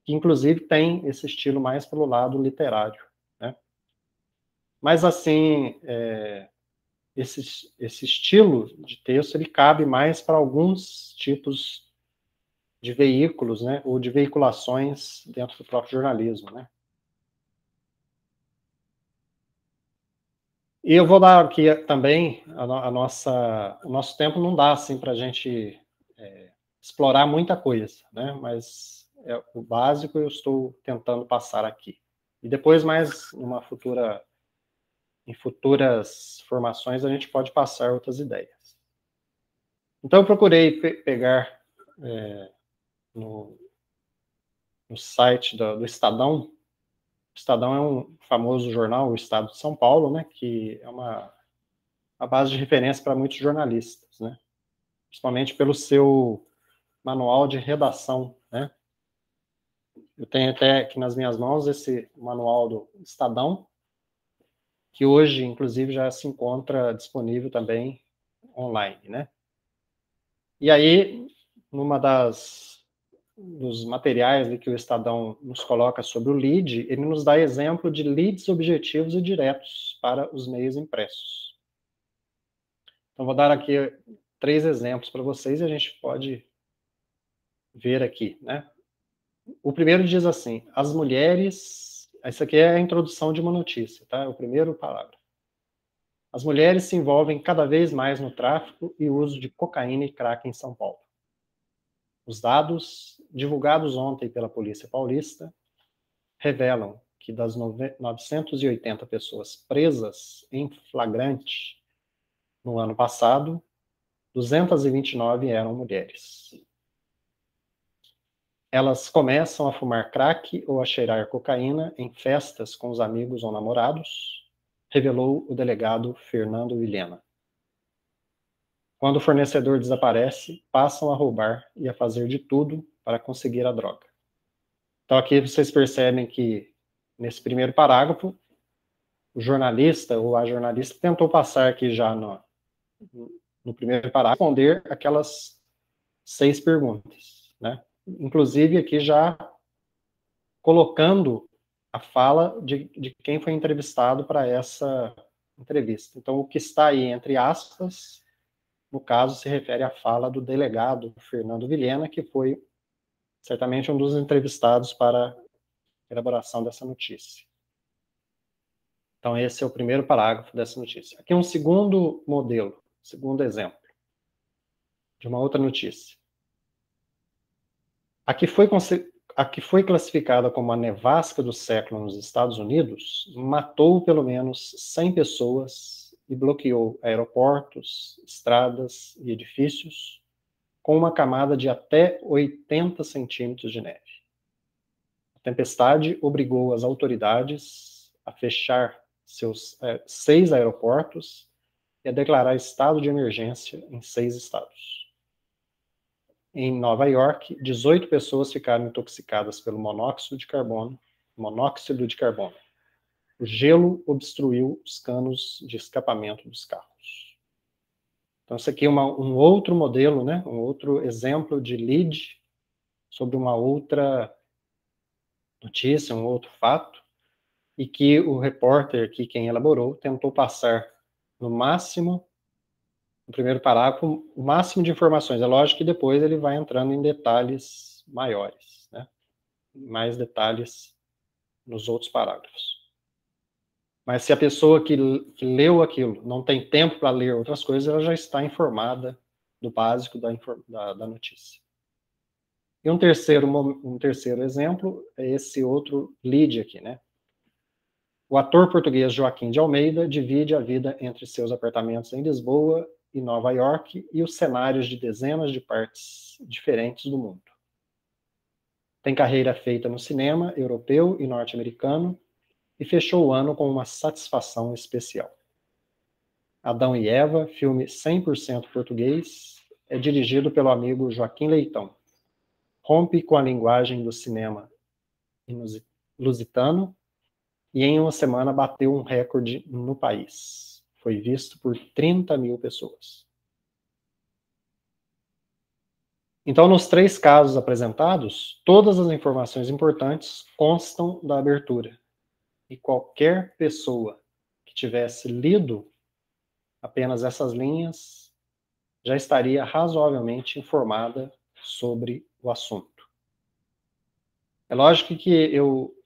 que, inclusive, têm esse estilo mais pelo lado literário, né? Mas, assim, esse estilo de texto, ele cabe mais para alguns tipos de veículos, né, ou de veiculações dentro do próprio jornalismo, né. E eu vou dar aqui também o nosso tempo não dá assim para a gente explorar muita coisa, né, mas o básico eu estou tentando passar aqui. E depois, mais em futuras formações, a gente pode passar outras ideias. Então, eu procurei pegar no site do Estadão. O Estadão é um famoso jornal, o Estado de São Paulo, né, que é uma base de referência para muitos jornalistas, né. principalmente pelo seu manual de redação, né? Eu tenho até aqui nas minhas mãos esse manual do Estadão, que hoje, inclusive, já se encontra disponível também online, né? E aí, numa dos materiais que o Estadão nos coloca sobre o lead, ele nos dá exemplo de leads objetivos e diretos para os meios impressos. Então, vou dar aqui 3 exemplos para vocês e a gente pode ver aqui, né? O primeiro diz assim: as mulheres... Isso aqui é a introdução de uma notícia, tá? É o primeiro parágrafo. As mulheres se envolvem cada vez mais no tráfico e uso de cocaína e crack em São Paulo. Os dados divulgados ontem pela Polícia Paulista revelam que das 980 pessoas presas em flagrante no ano passado, 229 eram mulheres. Elas começam a fumar crack ou a cheirar cocaína em festas com os amigos ou namorados, revelou o delegado Fernando Vilhena. Quando o fornecedor desaparece, passam a roubar e a fazer de tudo para conseguir a droga. Então aqui vocês percebem que, nesse primeiro parágrafo, o jornalista ou a jornalista tentou passar aqui já no primeiro parágrafo, responder aquelas 6 perguntas, né? Inclusive aqui já colocando a fala de quem foi entrevistado para essa entrevista. Então, o que está aí entre aspas, no caso, se refere à fala do delegado Fernando Vilhena, que foi certamente um dos entrevistados para a elaboração dessa notícia. Então, esse é o primeiro parágrafo dessa notícia. Aqui um segundo modelo, segundo exemplo, de uma outra notícia. A que foi classificada como a nevasca do século nos Estados Unidos matou pelo menos 100 pessoas e bloqueou aeroportos, estradas e edifícios com uma camada de até 80 centímetros de neve. A tempestade obrigou as autoridades a fechar seus 6 aeroportos e a declarar estado de emergência em 6 estados. Em Nova York, 18 pessoas ficaram intoxicadas pelo monóxido de carbono. O gelo obstruiu os canos de escapamento dos carros. Então, isso aqui é um outro modelo, né? Um outro exemplo de lead sobre uma outra notícia, um outro fato, e que o repórter aqui, quem elaborou, tentou passar no máximo, no primeiro parágrafo, o máximo de informações. É lógico que depois ele vai entrando em detalhes maiores, né? Mais detalhes nos outros parágrafos. Mas se a pessoa que leu aquilo não tem tempo para ler outras coisas, ela já está informada do básico da notícia. E um terceiro exemplo é esse outro lead aqui, né? O ator português Joaquim de Almeida divide a vida entre seus apartamentos em Lisboa e Nova York e os cenários de dezenas de partes diferentes do mundo. Tem carreira feita no cinema europeu e norte-americano e fechou o ano com uma satisfação especial. Adão e Eva, filme 100% português, é dirigido pelo amigo Joaquim Leitão. Rompe com a linguagem do cinema lusitano e em uma semana bateu um recorde no país. Foi visto por 30 mil pessoas. Então, nos 3 casos apresentados, todas as informações importantes constam da abertura. E qualquer pessoa que tivesse lido apenas essas linhas já estaria razoavelmente informada sobre o assunto. É lógico que eu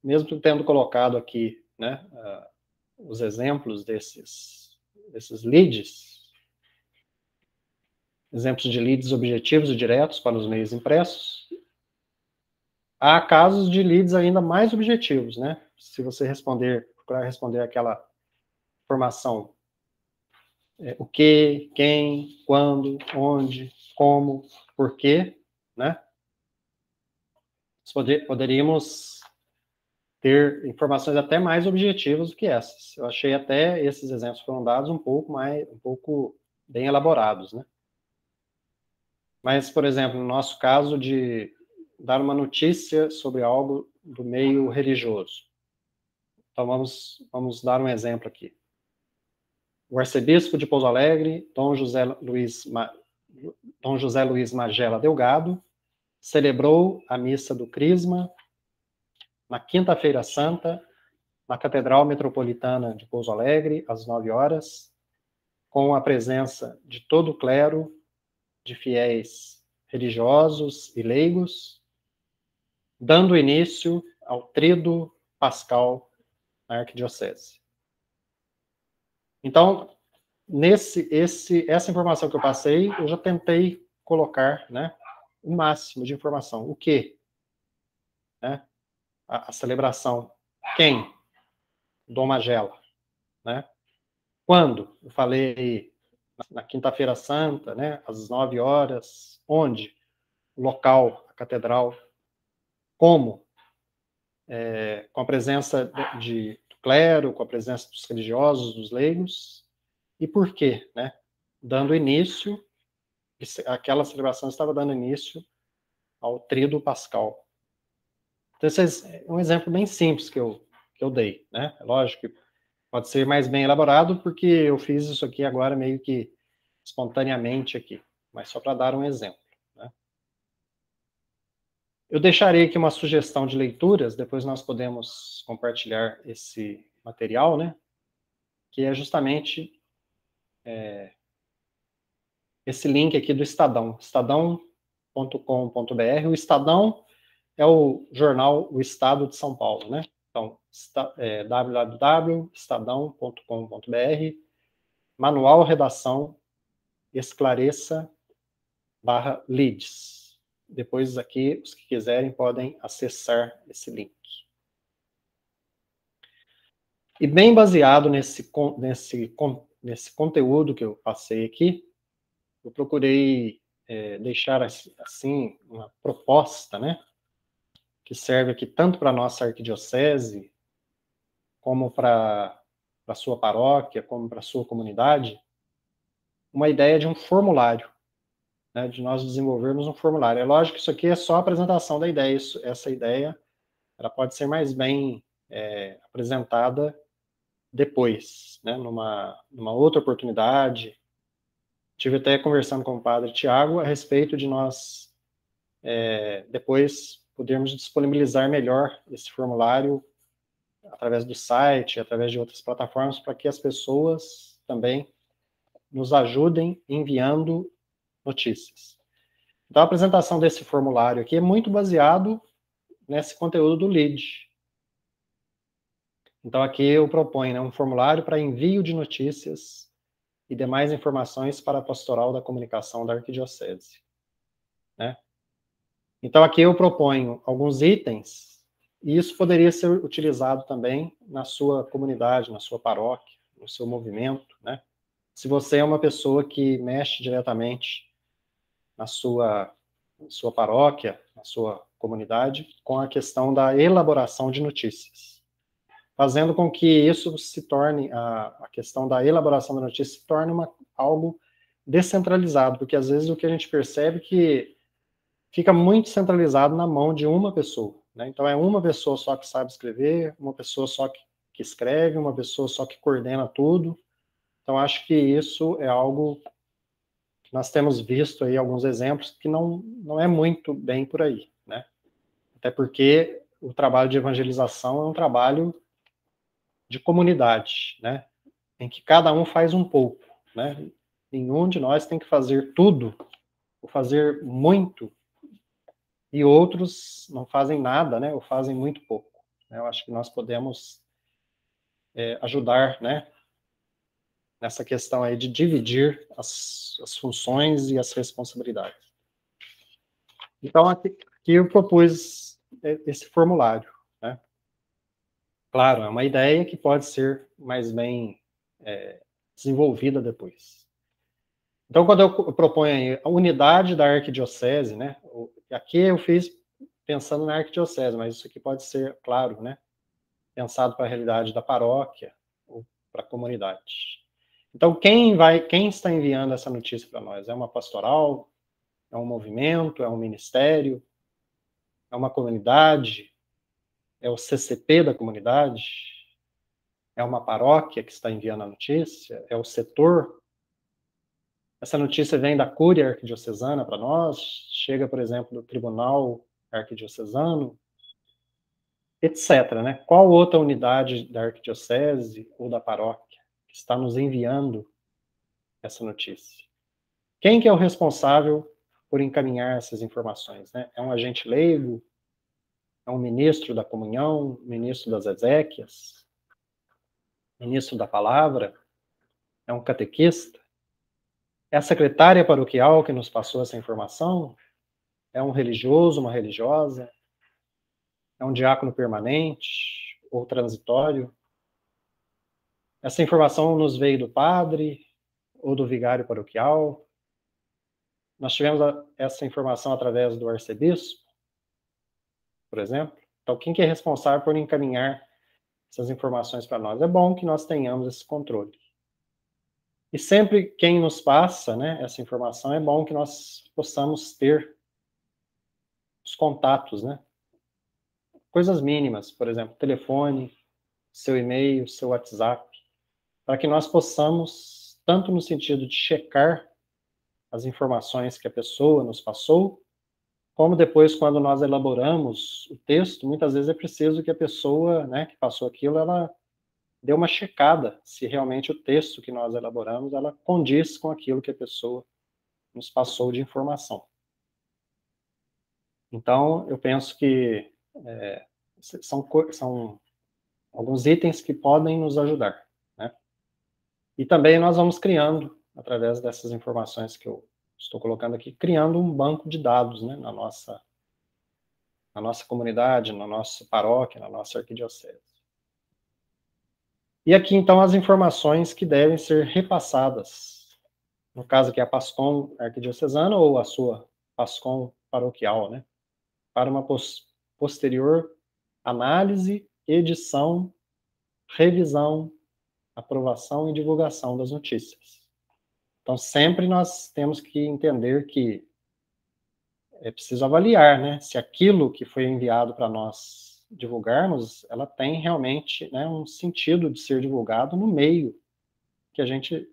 mesmo tendo colocado aqui, né, os exemplos desses leads, exemplos de leads objetivos e diretos para os meios impressos, há casos de leads ainda mais objetivos, né? Se você procurar responder aquela informação, o que, quem, quando, onde, como, porquê, né? Poderíamos ter informações até mais objetivas do que essas. Eu achei até esses exemplos foram dados um pouco bem elaborados, né? Mas, por exemplo, no nosso caso de dar uma notícia sobre algo do meio religioso. Então, vamos dar um exemplo aqui. O arcebispo de Pouso Alegre, Dom José Luiz Magela Delgado, celebrou a missa do Crisma na Quinta-feira Santa, na Catedral Metropolitana de Pouso Alegre, às 9 horas, com a presença de todo o clero, de fiéis religiosos e leigos, dando início ao Tríduo Pascal na Arquidiocese. Então, essa informação que eu passei, eu já tentei colocar, né, o máximo de informação. O quê? Né? A celebração. Quem? Dom Magela. Né? Quando? Eu falei na Quinta-feira Santa, né, às 9 horas. Onde? O local, a catedral. Como? Com a presença do clero, com a presença dos religiosos, dos leigos. E por quê? Né? Dando início, aquela celebração estava dando início ao Tríduo Pascal. Então, esse é um exemplo bem simples que eu dei. Né? É lógico que pode ser mais bem elaborado, porque eu fiz isso aqui agora meio que espontaneamente aqui, mas só para dar um exemplo. Né? Eu deixarei aqui uma sugestão de leituras, depois nós podemos compartilhar esse material, né? Que é justamente esse link aqui do Estadão, estadão.com.br. O Estadão é o jornal O Estado de São Paulo, né? Então, www.estadão.com.br, manual redação esclareça/leads. Depois aqui, os que quiserem podem acessar esse link. E bem baseado nesse conteúdo que eu passei aqui, eu procurei deixar assim uma proposta, né, que serve aqui tanto para a nossa arquidiocese, como para a sua paróquia, como para a sua comunidade, uma ideia de um formulário, né, de nós desenvolvermos um formulário. É lógico que isso aqui é só a apresentação da ideia, essa ideia ela pode ser mais bem apresentada depois, né, numa outra oportunidade. Tive até conversando com o padre Tiago a respeito de nós depois podermos disponibilizar melhor esse formulário através do site, através de outras plataformas, para que as pessoas também nos ajudem enviando notícias. Então, a apresentação desse formulário aqui é muito baseado nesse conteúdo do LEAD. Então, aqui eu proponho, né, um formulário para envio de notícias e demais informações para a Pastoral da Comunicação da Arquidiocese. Né? Então, aqui eu proponho alguns itens, e isso poderia ser utilizado também na sua comunidade, na sua paróquia, no seu movimento. Né? Se você é uma pessoa que mexe diretamente na sua paróquia, na sua comunidade, com a questão da elaboração de notícias, fazendo com que isso se torne, a questão da elaboração da notícia se torne algo descentralizado, porque às vezes o que a gente percebe é que fica muito centralizado na mão de uma pessoa. Né? Então é uma pessoa só que sabe escrever, uma pessoa só que escreve, uma pessoa só que coordena tudo. Então acho que isso é algo que nós temos visto aí alguns exemplos que não é muito bem por aí. Né? Até porque o trabalho de evangelização é um trabalho de comunidade, né? Em que cada um faz um pouco, né? Nenhum de nós tem que fazer tudo, ou fazer muito, e outros não fazem nada, né? Ou fazem muito pouco. Eu acho que nós podemos ajudar, né? Nessa questão aí de dividir as funções e as responsabilidades. Então, aqui eu propus esse formulário, né? Claro, é uma ideia que pode ser mais bem desenvolvida depois. Então, quando eu proponho a unidade da arquidiocese, né, aqui eu fiz pensando na arquidiocese, mas isso aqui pode ser, claro, né, pensado para a realidade da paróquia ou para a comunidade. Então, quem está enviando essa notícia para nós? É uma pastoral? É um movimento? É um ministério? É uma comunidade? É o CCP da comunidade? É uma paróquia que está enviando a notícia? É o setor? Essa notícia vem da Cúria Arquidiocesana para nós? Chega, por exemplo, do Tribunal Arquidiocesano? Etc, né? Qual outra unidade da arquidiocese ou da paróquia que está nos enviando essa notícia? Quem que é o responsável por encaminhar essas informações, né? É um agente leigo? É um ministro da comunhão? Ministro das exéquias? Ministro da palavra? É um catequista? É a secretária paroquial que nos passou essa informação? É um religioso, uma religiosa? É um diácono permanente ou transitório? Essa informação nos veio do padre ou do vigário paroquial? Nós tivemos essa informação através do arcebispo, por exemplo. Então, quem que é responsável por encaminhar essas informações para nós? É bom que nós tenhamos esse controle. E sempre quem nos passa, né, essa informação, é bom que nós possamos ter os contatos, né? Coisas mínimas, por exemplo, telefone, seu e-mail, seu WhatsApp, para que nós possamos, tanto no sentido de checar as informações que a pessoa nos passou, como depois, quando nós elaboramos o texto, muitas vezes é preciso que a pessoa, né, que passou aquilo, ela dê uma checada se realmente o texto que nós elaboramos, ela condiz com aquilo que a pessoa nos passou de informação. Então, eu penso que são alguns itens que podem nos ajudar, né? E também nós vamos criando, através dessas informações que eu estou colocando aqui, criando um banco de dados, né, na nossa comunidade, na nossa paróquia, na nossa arquidiocese. E aqui, então, as informações que devem ser repassadas, no caso aqui, a PASCOM arquidiocesana ou a sua PASCOM paroquial, né, para uma posterior análise, edição, revisão, aprovação e divulgação das notícias. Então, sempre nós temos que entender que é preciso avaliar, né, se aquilo que foi enviado para nós divulgarmos, ela tem realmente, né, um sentido de ser divulgado no meio que a gente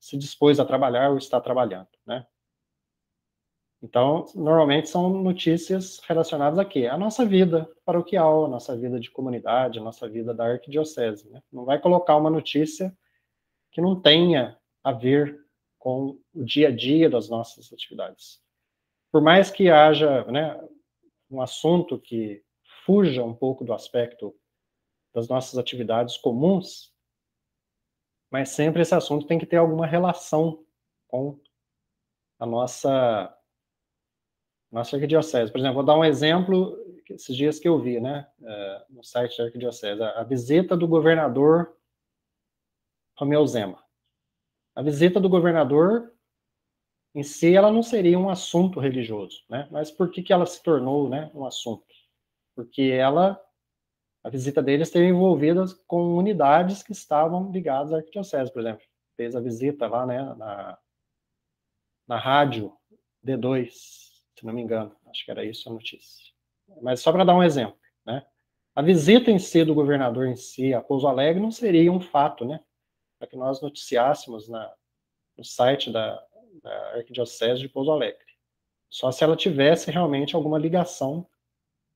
se dispôs a trabalhar ou está trabalhando, né. Então, normalmente são notícias relacionadas a quê? A nossa vida paroquial, a nossa vida de comunidade, a nossa vida da arquidiocese, né. Não vai colocar uma notícia que não tenha a ver com o dia a dia das nossas atividades. Por mais que haja, né, um assunto que fuja um pouco do aspecto das nossas atividades comuns, mas sempre esse assunto tem que ter alguma relação com a nossa arquidiocese. Por exemplo, vou dar um exemplo, esses dias que eu vi, né, no site da arquidiocese, a visita do governador Romeu Zema. A visita do governador, em si, ela não seria um assunto religioso, né, mas por que ela se tornou, né, um assunto? Porque a visita deles esteve envolvida com unidades que estavam ligadas à arquidiocese, por exemplo. Fez a visita lá, né, na rádio D2, se não me engano, acho que era isso a notícia. Mas só para dar um exemplo, né? A visita em si do governador em si a Pouso Alegre não seria um fato, né? Para que nós noticiássemos no site da Arquidiocese de Pouso Alegre. Só se ela tivesse realmente alguma ligação,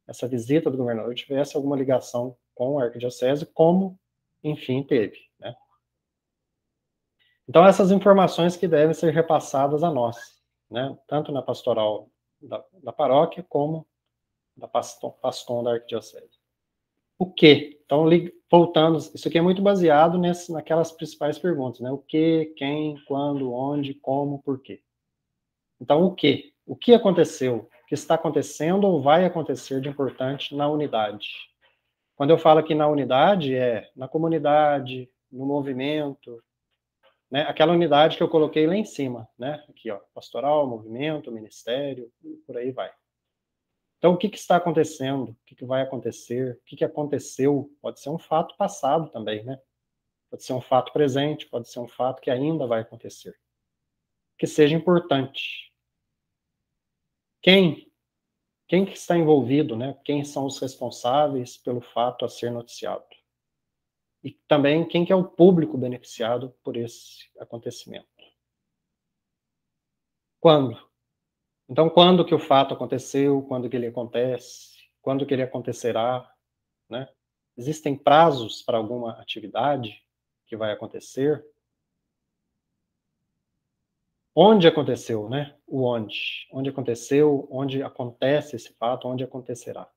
essa visita do governador tivesse alguma ligação com a Arquidiocese, como, enfim, teve, né? Então, essas informações que devem ser repassadas a nós, né? Tanto na pastoral da paróquia, como da PASCOM da Arquidiocese. O que? Então, voltando, isso aqui é muito baseado naquelas principais perguntas, né? O que, quem, quando, onde, como, por quê. Então, o que? O que aconteceu? O que está acontecendo ou vai acontecer de importante na unidade? Quando eu falo aqui na unidade, é na comunidade, no movimento, né? Aquela unidade que eu coloquei lá em cima, né? Aqui, ó, pastoral, movimento, ministério, por aí vai. Então, o que está acontecendo? O que vai acontecer? O que aconteceu? Pode ser um fato passado também, né? Pode ser um fato presente, pode ser um fato que ainda vai acontecer. Que seja importante. quem que está envolvido, né? Quem são os responsáveis pelo fato a ser noticiado. E também quem que é o público beneficiado por esse acontecimento. Quando? Então, quando que o fato aconteceu, quando que ele acontece, quando que ele acontecerá, né? Existem prazos para alguma atividade que vai acontecer? Onde aconteceu, né? O onde. Onde aconteceu, onde acontece esse fato, onde acontecerá.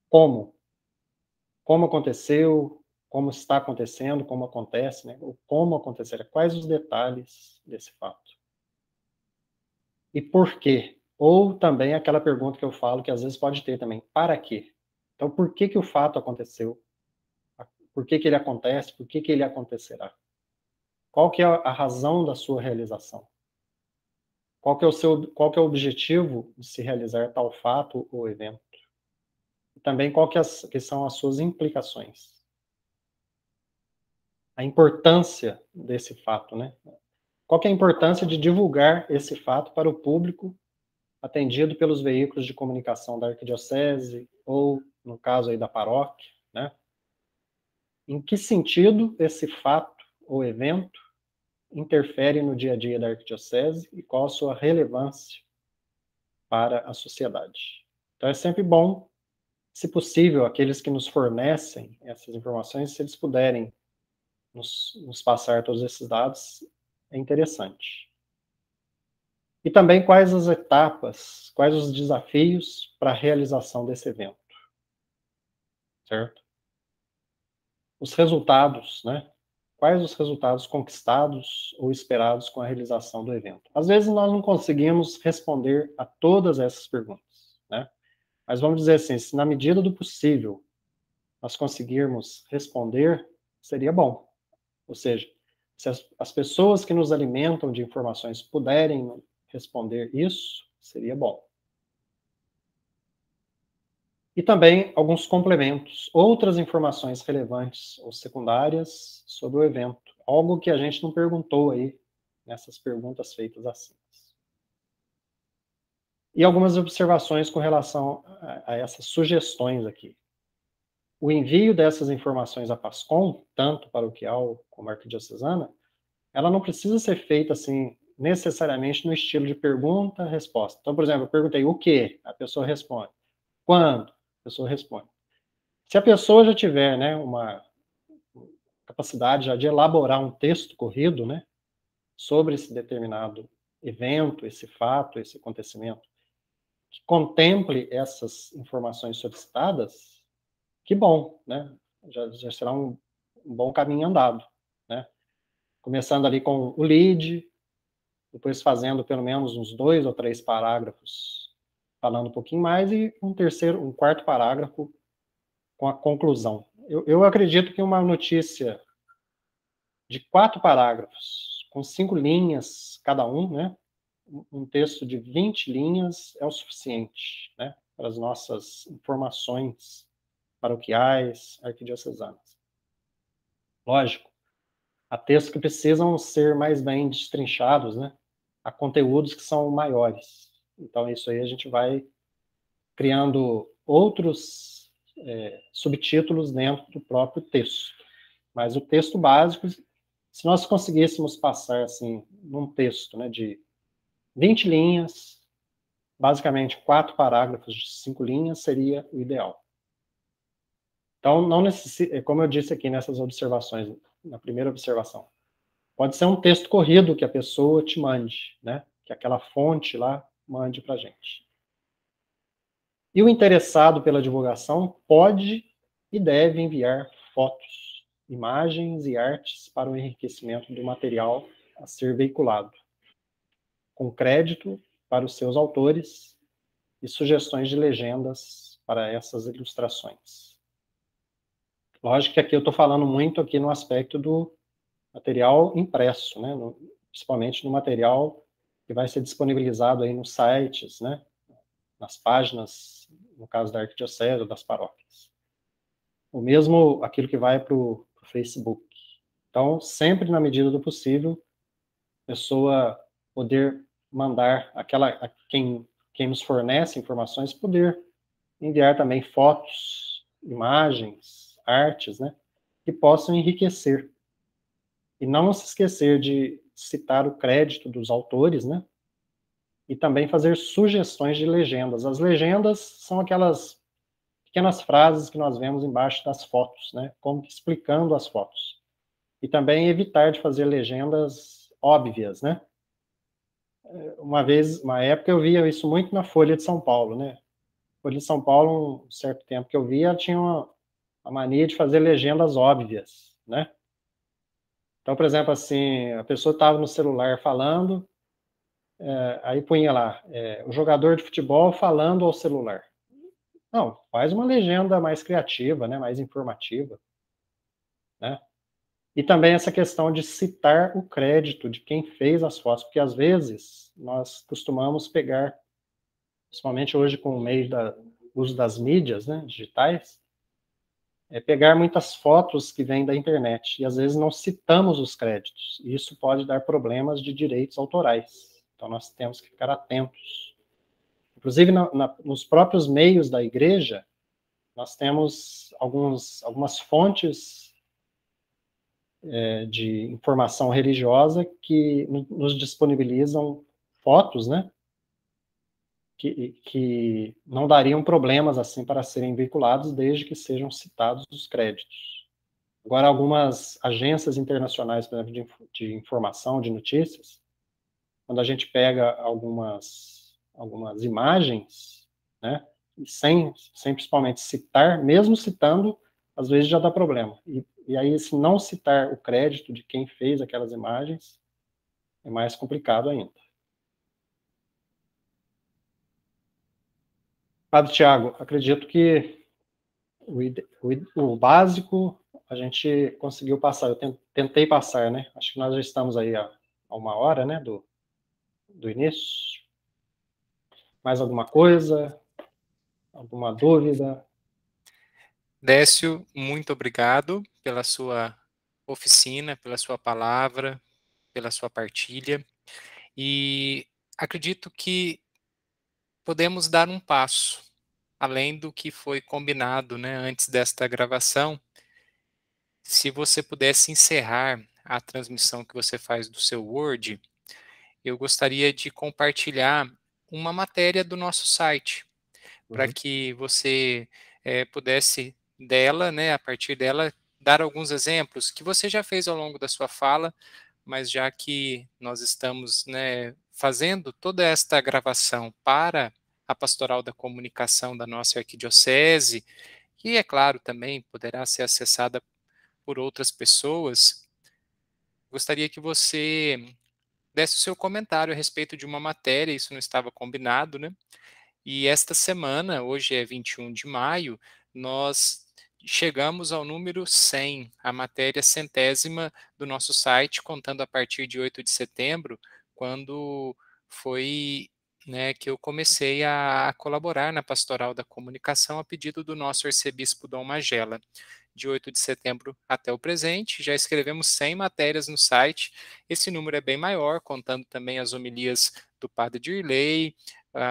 Como? Como aconteceu, como está acontecendo, como acontece, né? O como acontecerá, quais os detalhes desse fato. E por quê? Ou também aquela pergunta que eu falo, que às vezes pode ter também, para quê? Então, por que que o fato aconteceu? Por que que ele acontece? Por que que ele acontecerá? Qual que é a razão da sua realização? Qual que é o objetivo de se realizar tal fato ou evento? E também qual que são as suas implicações? A importância desse fato, né? Qual que é a importância de divulgar esse fato para o público atendido pelos veículos de comunicação da arquidiocese ou, no caso aí, da paróquia, né? Em que sentido esse fato ou evento interfere no dia a dia da arquidiocese e qual a sua relevância para a sociedade? Então é sempre bom, se possível, aqueles que nos fornecem essas informações, se eles puderem nos passar todos esses dados, é interessante. E também quais as etapas, quais os desafios para a realização desse evento, certo? Os resultados, né? Quais os resultados conquistados ou esperados com a realização do evento? Às vezes nós não conseguimos responder a todas essas perguntas, né? Mas vamos dizer assim, se na medida do possível nós conseguirmos responder, seria bom. Ou seja, se as pessoas que nos alimentam de informações puderem responder isso, seria bom. E também alguns complementos, outras informações relevantes ou secundárias sobre o evento, algo que a gente não perguntou aí nessas perguntas feitas assim. E algumas observações com relação a essas sugestões aqui. O envio dessas informações à PASCOM, tanto paroquial como arquidiocesana, ela não precisa ser feita assim, necessariamente no estilo de pergunta-resposta. Então, por exemplo, eu perguntei o que? A pessoa responde. Quando? A pessoa responde. Se a pessoa já tiver, né, uma capacidade já de elaborar um texto corrido, né, sobre esse determinado evento, esse fato, esse acontecimento, que contemple essas informações solicitadas, que bom, né? Já será um bom caminho andado, né? Começando ali com o lead, depois fazendo pelo menos uns 2 ou 3 parágrafos falando um pouquinho mais e um quarto parágrafo com a conclusão. Eu acredito que uma notícia de 4 parágrafos, com 5 linhas cada um, né? Um texto de 20 linhas é o suficiente, né? Para as nossas informações paroquiais, arquidiocesanas. Lógico, há textos que precisam ser mais bem destrinchados, né? Há conteúdos que são maiores. Então, isso aí a gente vai criando outros subtítulos dentro do próprio texto. Mas o texto básico, se nós conseguíssemos passar, assim, num texto, né, de 20 linhas, basicamente 4 parágrafos de 5 linhas, seria o ideal. Então, não necessita, como eu disse aqui nessas observações, na primeira observação, pode ser um texto corrido que a pessoa te mande, né? Que aquela fonte lá mande para a gente. E o interessado pela divulgação pode e deve enviar fotos, imagens e artes para o enriquecimento do material a ser veiculado, com crédito para os seus autores e sugestões de legendas para essas ilustrações. Lógico que aqui eu estou falando muito aqui no aspecto do material impresso, né? Principalmente no material que vai ser disponibilizado aí nos sites, né? Nas páginas, no caso da arquidiocese ou das paróquias. O mesmo aquilo que vai para o Facebook. Então, sempre na medida do possível, a pessoa poder mandar quem quem nos fornece informações poder enviar também fotos, imagens, artes, né, que possam enriquecer. E não se esquecer de citar o crédito dos autores, né, e também fazer sugestões de legendas. As legendas são aquelas pequenas frases que nós vemos embaixo das fotos, né, como que explicando as fotos. E também evitar de fazer legendas óbvias, né. Uma época eu via isso muito na Folha de São Paulo, né. Folha de São Paulo, um certo tempo que eu via, tinha a mania de fazer legendas óbvias, né. Então, por exemplo, assim, a pessoa estava no celular falando, aí punha lá, o jogador de futebol falando ao celular. Não, faz uma legenda mais criativa, né, mais informativa, né. E também essa questão de citar o crédito de quem fez as fotos, porque às vezes nós costumamos pegar, principalmente hoje com o meio do uso das mídias, né, digitais, pegar muitas fotos que vêm da internet e às vezes não citamos os créditos. E isso pode dar problemas de direitos autorais. Então nós temos que ficar atentos. Inclusive nos próprios meios da igreja, nós temos algumas fontes de informação religiosa que nos disponibilizam fotos, né, que não dariam problemas assim para serem veiculados desde que sejam citados os créditos. Agora, algumas agências internacionais, por exemplo, de informação, de notícias, quando a gente pega algumas imagens, né, sem principalmente citar, mesmo citando, às vezes já dá problema. E aí, se não citar o crédito de quem fez aquelas imagens, é mais complicado ainda. Padre Tiago, acredito que o básico a gente conseguiu passar. Eu tentei passar, né? Acho que nós já estamos aí há uma hora, né, do início. Mais alguma coisa? Alguma dúvida? Décio, muito obrigado pela sua oficina, pela sua palavra, pela sua partilha. E acredito que podemos dar um passo além do que foi combinado, né, antes desta gravação. Se você pudesse encerrar a transmissão que você faz do seu Word, eu gostaria de compartilhar uma matéria do nosso site, para Uhum. que você pudesse dela, né, a partir dela, dar alguns exemplos que você já fez ao longo da sua fala, mas já que nós estamos, né, fazendo toda esta gravação para a Pastoral da Comunicação da nossa arquidiocese, que é claro também poderá ser acessada por outras pessoas, gostaria que você desse o seu comentário a respeito de uma matéria, isso não estava combinado, né? E esta semana, hoje é 21 de maio, nós chegamos ao número 100, a matéria centésima do nosso site, contando a partir de 8 de setembro, quando foi, né, que eu comecei a colaborar na Pastoral da Comunicação a pedido do nosso arcebispo Dom Magela. De 8 de setembro até o presente, já escrevemos 100 matérias no site. Esse número é bem maior, contando também as homilias do Padre Dirley,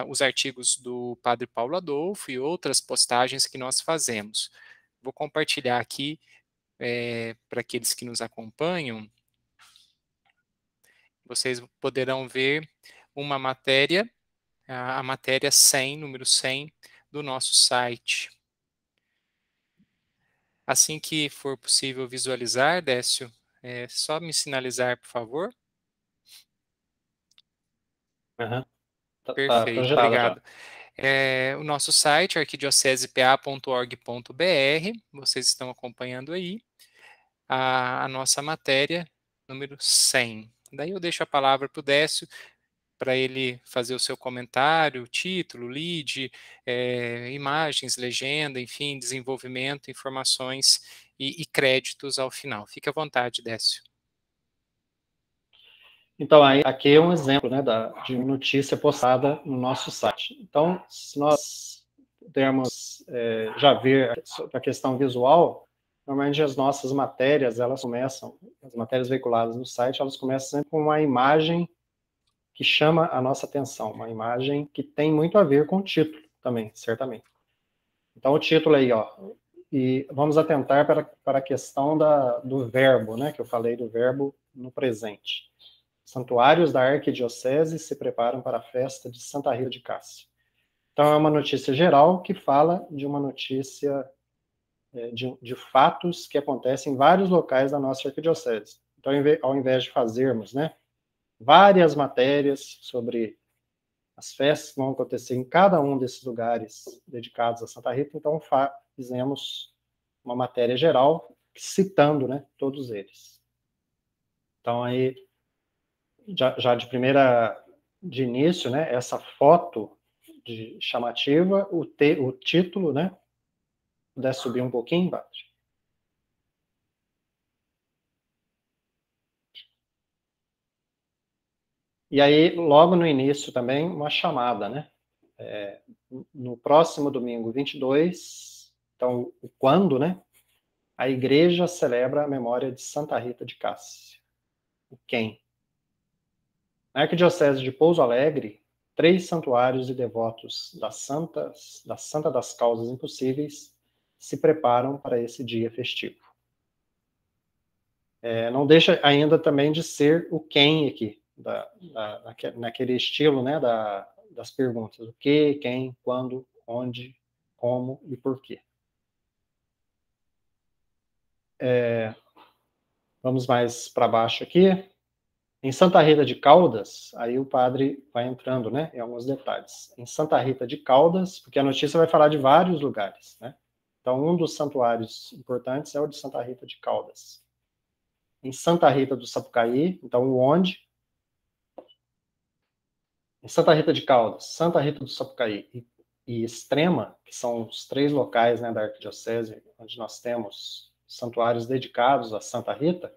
os artigos do Padre Paulo Adolfo e outras postagens que nós fazemos. Vou compartilhar aqui para aqueles que nos acompanham. Vocês poderão ver uma matéria, a matéria 100, número 100, do nosso site. Assim que for possível visualizar, Décio, é só me sinalizar, por favor. Uhum. Tá Perfeito, projetado já. obrigado. O nosso site, arquidiocesepa.org.br, vocês estão acompanhando aí a nossa matéria número 100. Daí eu deixo a palavra para o Décio, para ele fazer o seu comentário, título, lead, imagens, legenda, enfim, desenvolvimento, informações e créditos ao final. Fique à vontade, Décio. Então, aí, aqui é um exemplo, né, de notícia postada no nosso site. Então, se nós pudermos já ver a questão visual, normalmente as nossas matérias, as matérias veiculadas no site, elas começam sempre com uma imagem que chama a nossa atenção, uma imagem que tem muito a ver com o título também, certamente. Então, o título aí, ó, e vamos atentar para a questão do verbo, né, que eu falei do verbo no presente. Santuários da Arquidiocese se preparam para a festa de Santa Rita de Cássia. Então, é uma notícia geral que fala de uma notícia de fatos que acontecem em vários locais da nossa arquidiocese. Então, ao invés de fazermos, né, várias matérias sobre as festas que vão acontecer em cada um desses lugares dedicados a Santa Rita, então fizemos uma matéria geral citando, né, todos eles. Então, aí, já de início, né, essa foto chamativa, o título, né, puder subir um pouquinho embaixo. E aí, logo no início também, uma chamada, né? No próximo domingo 22, então, quando, né? A igreja celebra a memória de Santa Rita de Cássia. O quem? Na Arquidiocese de Pouso Alegre, 3 santuários e devotos da Santa das Causas Impossíveis se preparam para esse dia festivo. Não deixa ainda também de ser o quem aqui, naquele estilo, né, das perguntas. O que, quem, quando, onde, como e por quê. Vamos mais para baixo aqui. Em Santa Rita de Caldas, aí o padre vai entrando, né, em alguns detalhes. Em Santa Rita de Caldas, porque a notícia vai falar de vários lugares, né? Então, um dos santuários importantes é o de Santa Rita de Caldas. Em Santa Rita do Sapucaí, então o onde? Em Santa Rita de Caldas, Santa Rita do Sapucaí e Extrema, que são os 3 locais, né, da Arquidiocese, onde nós temos santuários dedicados a Santa Rita,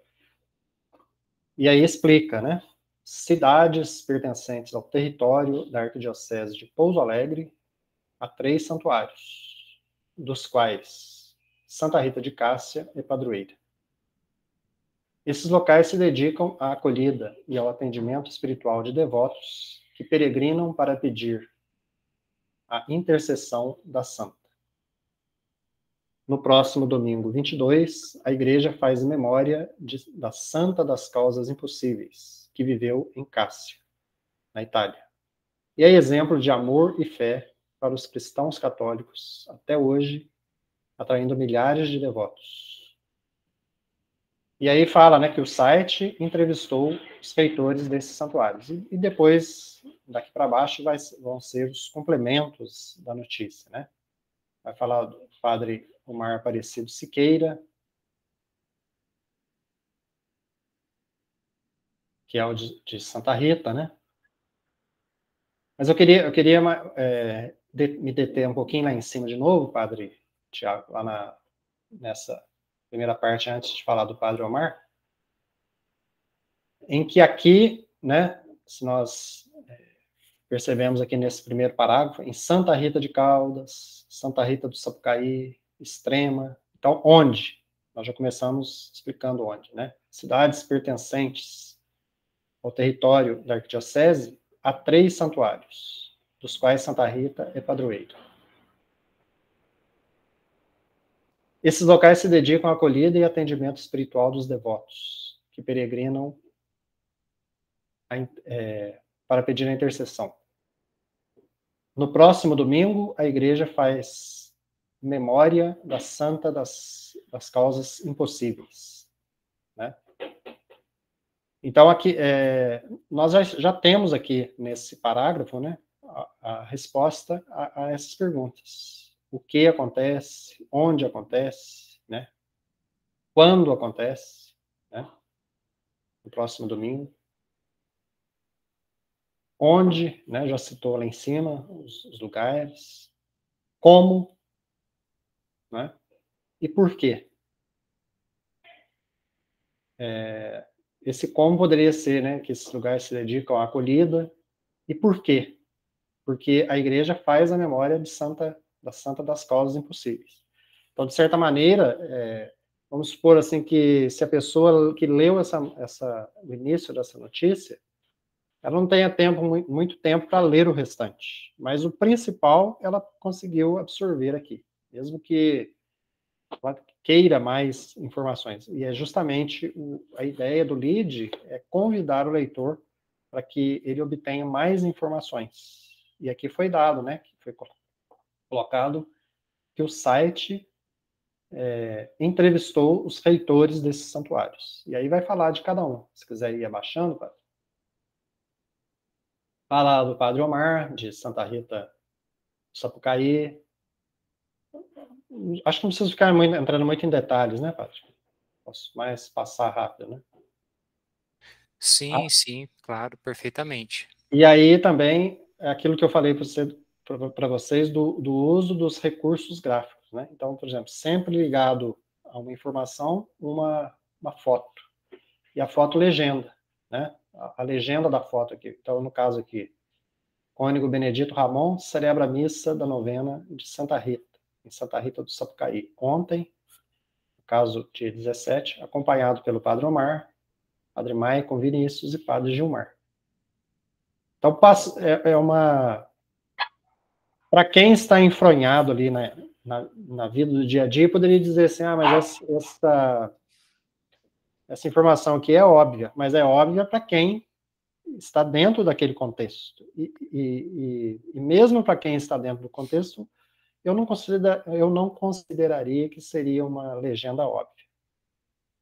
e aí explica, né, cidades pertencentes ao território da Arquidiocese de Pouso Alegre, a 3 santuários, dos quais Santa Rita de Cássia é padroeira. Esses locais se dedicam à acolhida e ao atendimento espiritual de devotos que peregrinam para pedir a intercessão da Santa. No próximo domingo 22, a Igreja faz memória da Santa das Causas Impossíveis, que viveu em Cássia, na Itália. E é exemplo de amor e fé para os cristãos católicos, até hoje, atraindo milhares de devotos. E aí fala, né, que o site entrevistou os feitores desses santuários. E depois, daqui para baixo, vão ser os complementos da notícia, né? Vai falar do padre Omar Aparecido Siqueira, que é o de Santa Rita, né? Mas eu queria me deter um pouquinho lá em cima de novo, padre Tiago, lá nessa primeira parte, antes de falar do padre Omar, em que aqui, né, se nós percebemos aqui nesse primeiro parágrafo, em Santa Rita de Caldas, Santa Rita do Sapucaí, Extrema, então onde? Nós já começamos explicando onde, né? Cidades pertencentes ao território da Arquidiocese, há 3 santuários, dos quais Santa Rita é padroeira. Esses locais se dedicam à acolhida e atendimento espiritual dos devotos, que peregrinam para pedir a intercessão. No próximo domingo, a igreja faz memória da Santa das Causas Impossíveis, né? Então, aqui, nós já temos aqui nesse parágrafo, né, a resposta a essas perguntas. O que acontece, onde acontece, né? Quando acontece, né? No próximo domingo. Onde, né, já citou lá em cima os lugares. Como, né? E por quê? Esse como poderia ser, né, que esses lugares se dedicam à acolhida. E por quê? Porque a igreja faz a memória da Santa das Causas Impossíveis. Então, de certa maneira, vamos supor assim que se a pessoa que leu o início dessa notícia, ela não tenha muito tempo para ler o restante, mas o principal ela conseguiu absorver aqui, mesmo que ela queira mais informações. E é justamente a ideia do lead é convidar o leitor para que ele obtenha mais informações. E aqui foi dado, né, que foi colocado que o site entrevistou os reitores desses santuários. E aí vai falar de cada um. Se quiser ir abaixando, padre. Fala do Padre Omar, de Santa Rita do Sapucaí. Acho que não preciso ficar entrando muito em detalhes, né, padre? Posso mais passar rápido, né? Sim, sim, claro, perfeitamente. E aí também é aquilo que eu falei para vocês do uso dos recursos gráficos, né? Então, por exemplo, sempre ligado a uma informação, uma foto. E a foto legenda, né? A legenda da foto aqui. Então, no caso aqui, Cônego Benedito Ramon celebra a missa da novena de Santa Rita, em Santa Rita do Sapucaí. Ontem, no caso dia 17, acompanhado pelo Padre Omar, Padre Maicon Vinícius e Padre Gilmar. Então, é uma... Para quem está enfronhado ali na vida do dia a dia, poderia dizer assim, mas essa informação aqui é óbvia, mas é óbvia para quem está dentro daquele contexto. E mesmo para quem está dentro do contexto, eu não consideraria que seria uma legenda óbvia.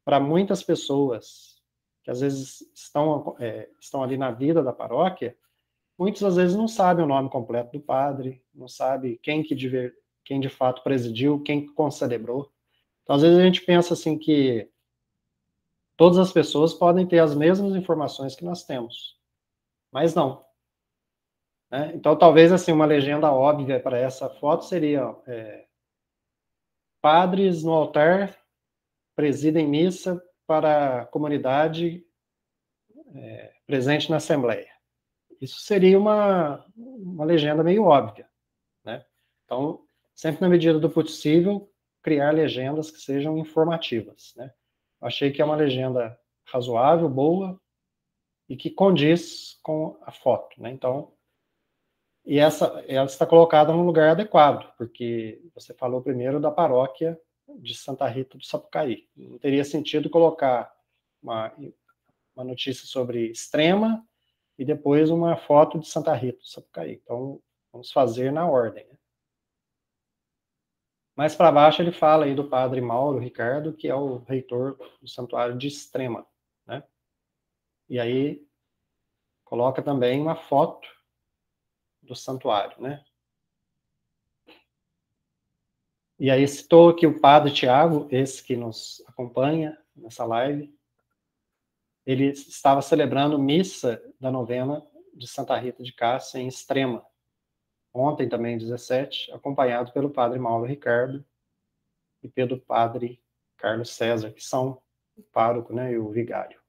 Para muitas pessoas que às vezes estão ali na vida da paróquia, muitas às vezes não sabem o nome completo do padre, não sabe quem de fato presidiu, quem concelebrou. Então, às vezes a gente pensa assim que todas as pessoas podem ter as mesmas informações que nós temos, mas não. Né? Então, talvez assim uma legenda óbvia para essa foto seria padres no altar presidem missa para a comunidade presente na Assembleia. Isso seria uma legenda meio óbvia. Né? Então, sempre na medida do possível, criar legendas que sejam informativas. Né? Achei que é uma legenda razoável, boa, e que condiz com a foto. Né? Então, ela está colocada no lugar adequado, porque você falou primeiro da paróquia de Santa Rita do Sapucaí. Não teria sentido colocar uma notícia sobre Extrema e depois uma foto de Santa Rita do Sapucaí. Então, vamos fazer na ordem. Né? Mais para baixo ele fala aí do padre Mauro Ricardo, que é o reitor do santuário de Extrema. Né? E aí coloca também uma foto do santuário. Né? E aí citou aqui o padre Tiago, esse que nos acompanha nessa live. Ele estava celebrando missa da novena de Santa Rita de Cássia em Extrema. Ontem também, 17, acompanhado pelo padre Mauro Ricardo e pelo padre Carlos César, que são o pároco, né, e o vigário.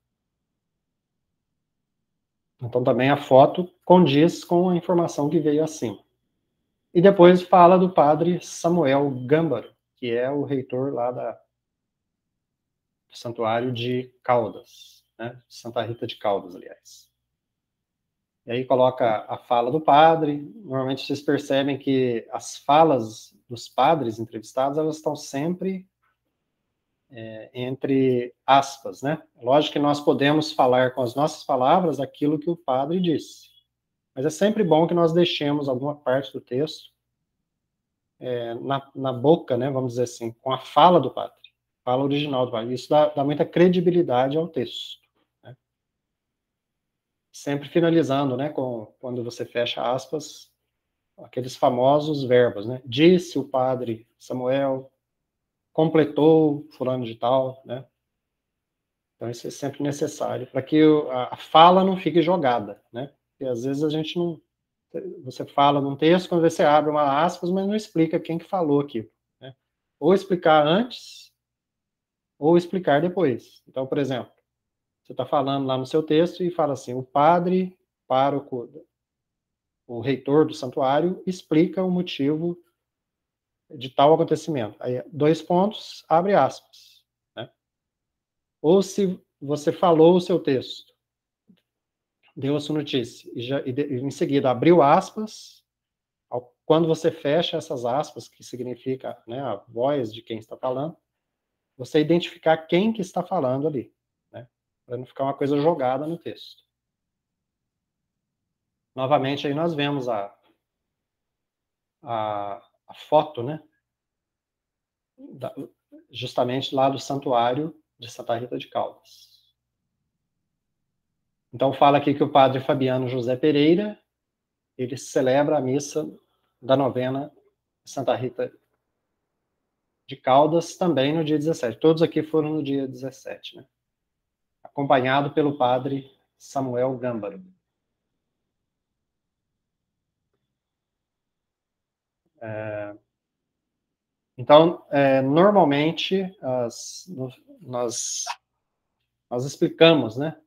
Então também a foto condiz com a informação que veio acima. E depois fala do padre Samuel Gâmbaro, que é o reitor lá do santuário de Caldas, né, Santa Rita de Caldas, aliás. E aí coloca a fala do padre. Normalmente vocês percebem que as falas dos padres entrevistados, elas estão sempre entre aspas, né? Lógico que nós podemos falar com as nossas palavras aquilo que o padre disse, mas é sempre bom que nós deixemos alguma parte do texto na boca, né? Vamos dizer assim, com a fala do padre, fala original do padre. Isso dá muita credibilidade ao texto. Né? Sempre finalizando, né? Quando você fecha aspas, aqueles famosos verbos, né? Disse o padre Samuel, completou fulano de tal, né? Então, isso é sempre necessário, para que a fala não fique jogada, né? Porque às vezes a gente não... Você fala num texto, quando você abre uma aspas, mas não explica quem que falou aquilo. Né? Ou explicar antes, ou explicar depois. Então, por exemplo, você está falando lá no seu texto e fala assim, o padre, pároco, o reitor do santuário, explica o motivo de tal acontecimento. Aí, 2 pontos, abre aspas. Né? Ou se você falou o seu texto, deu a sua notícia, e em seguida abriu aspas, quando você fecha essas aspas, que significa, né, a voz de quem está falando, você identificar quem que está falando ali, né, para não ficar uma coisa jogada no texto. Novamente, aí nós vemos a foto, né, justamente lá do santuário de Santa Rita de Caldas. Então fala aqui que o padre Fabiano José Pereira, ele celebra a missa da novena de Santa Rita de Caldas também no dia 17. Todos aqui foram no dia 17, né? Acompanhado pelo padre Samuel Gâmbaro. Então, normalmente, nós explicamos, né?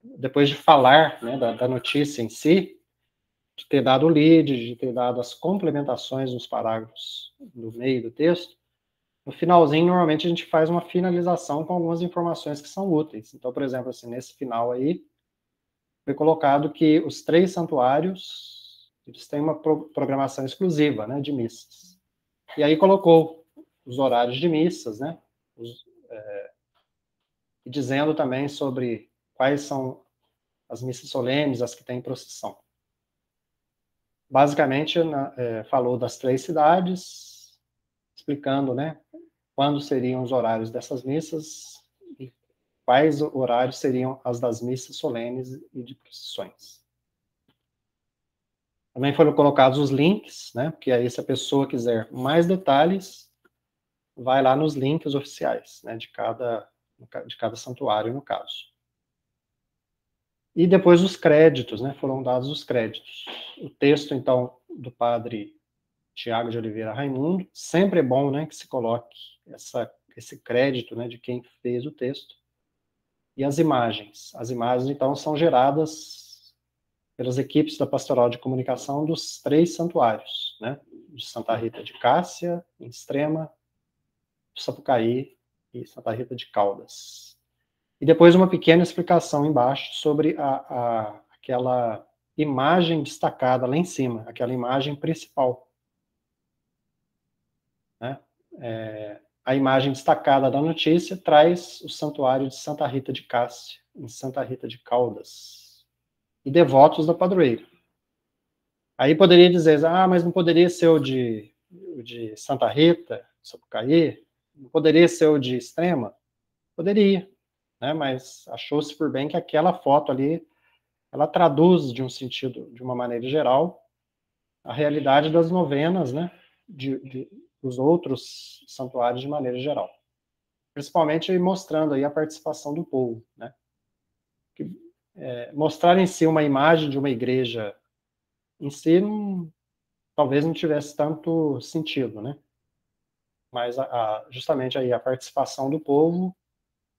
Depois de falar, né, da notícia em si, de ter dado o lead, de ter dado as complementações nos parágrafos do meio do texto, no finalzinho, normalmente a gente faz uma finalização com algumas informações que são úteis. Então, por exemplo, assim, nesse final aí, foi colocado que os 3 santuários, eles têm uma programação exclusiva, né, de missas. E aí colocou os horários de missas, né, e dizendo também sobre quais são as missas solenes, as que têm procissão. Basicamente, falou das 3 cidades, explicando, né, quando seriam os horários dessas missas e quais horários seriam as das missas solenes e de procissões. Também foram colocados os links, né, porque aí se a pessoa quiser mais detalhes, vai lá nos links oficiais, né, de cada santuário, no caso. E depois os créditos, né, foram dados os créditos. O texto, então, do padre Tiago de Oliveira Raimundo, sempre é bom, né, que se coloque esse crédito, né, de quem fez o texto. E as imagens. As imagens, então, são geradas pelas equipes da Pastoral de Comunicação dos 3 santuários, né, de Santa Rita de Cássia, em Extrema, Sapucaí e Santa Rita de Caldas. E depois uma pequena explicação embaixo sobre aquela imagem destacada lá em cima, aquela imagem principal, né? A imagem destacada da notícia traz o santuário de Santa Rita de Cássia, em Santa Rita de Caldas, e devotos da padroeira. Aí poderia dizer, mas não poderia ser o de Santa Rita, Sapucaí? Não poderia ser o de Extrema? Poderia, né? Mas achou-se por bem que aquela foto ali, ela traduz de um sentido, de uma maneira geral, a realidade das novenas, né? Dos outros santuários de maneira geral. Principalmente mostrando aí a participação do povo, né? Mostrar em si uma imagem de uma igreja em si, talvez não tivesse tanto sentido, né? Mas justamente aí a participação do povo,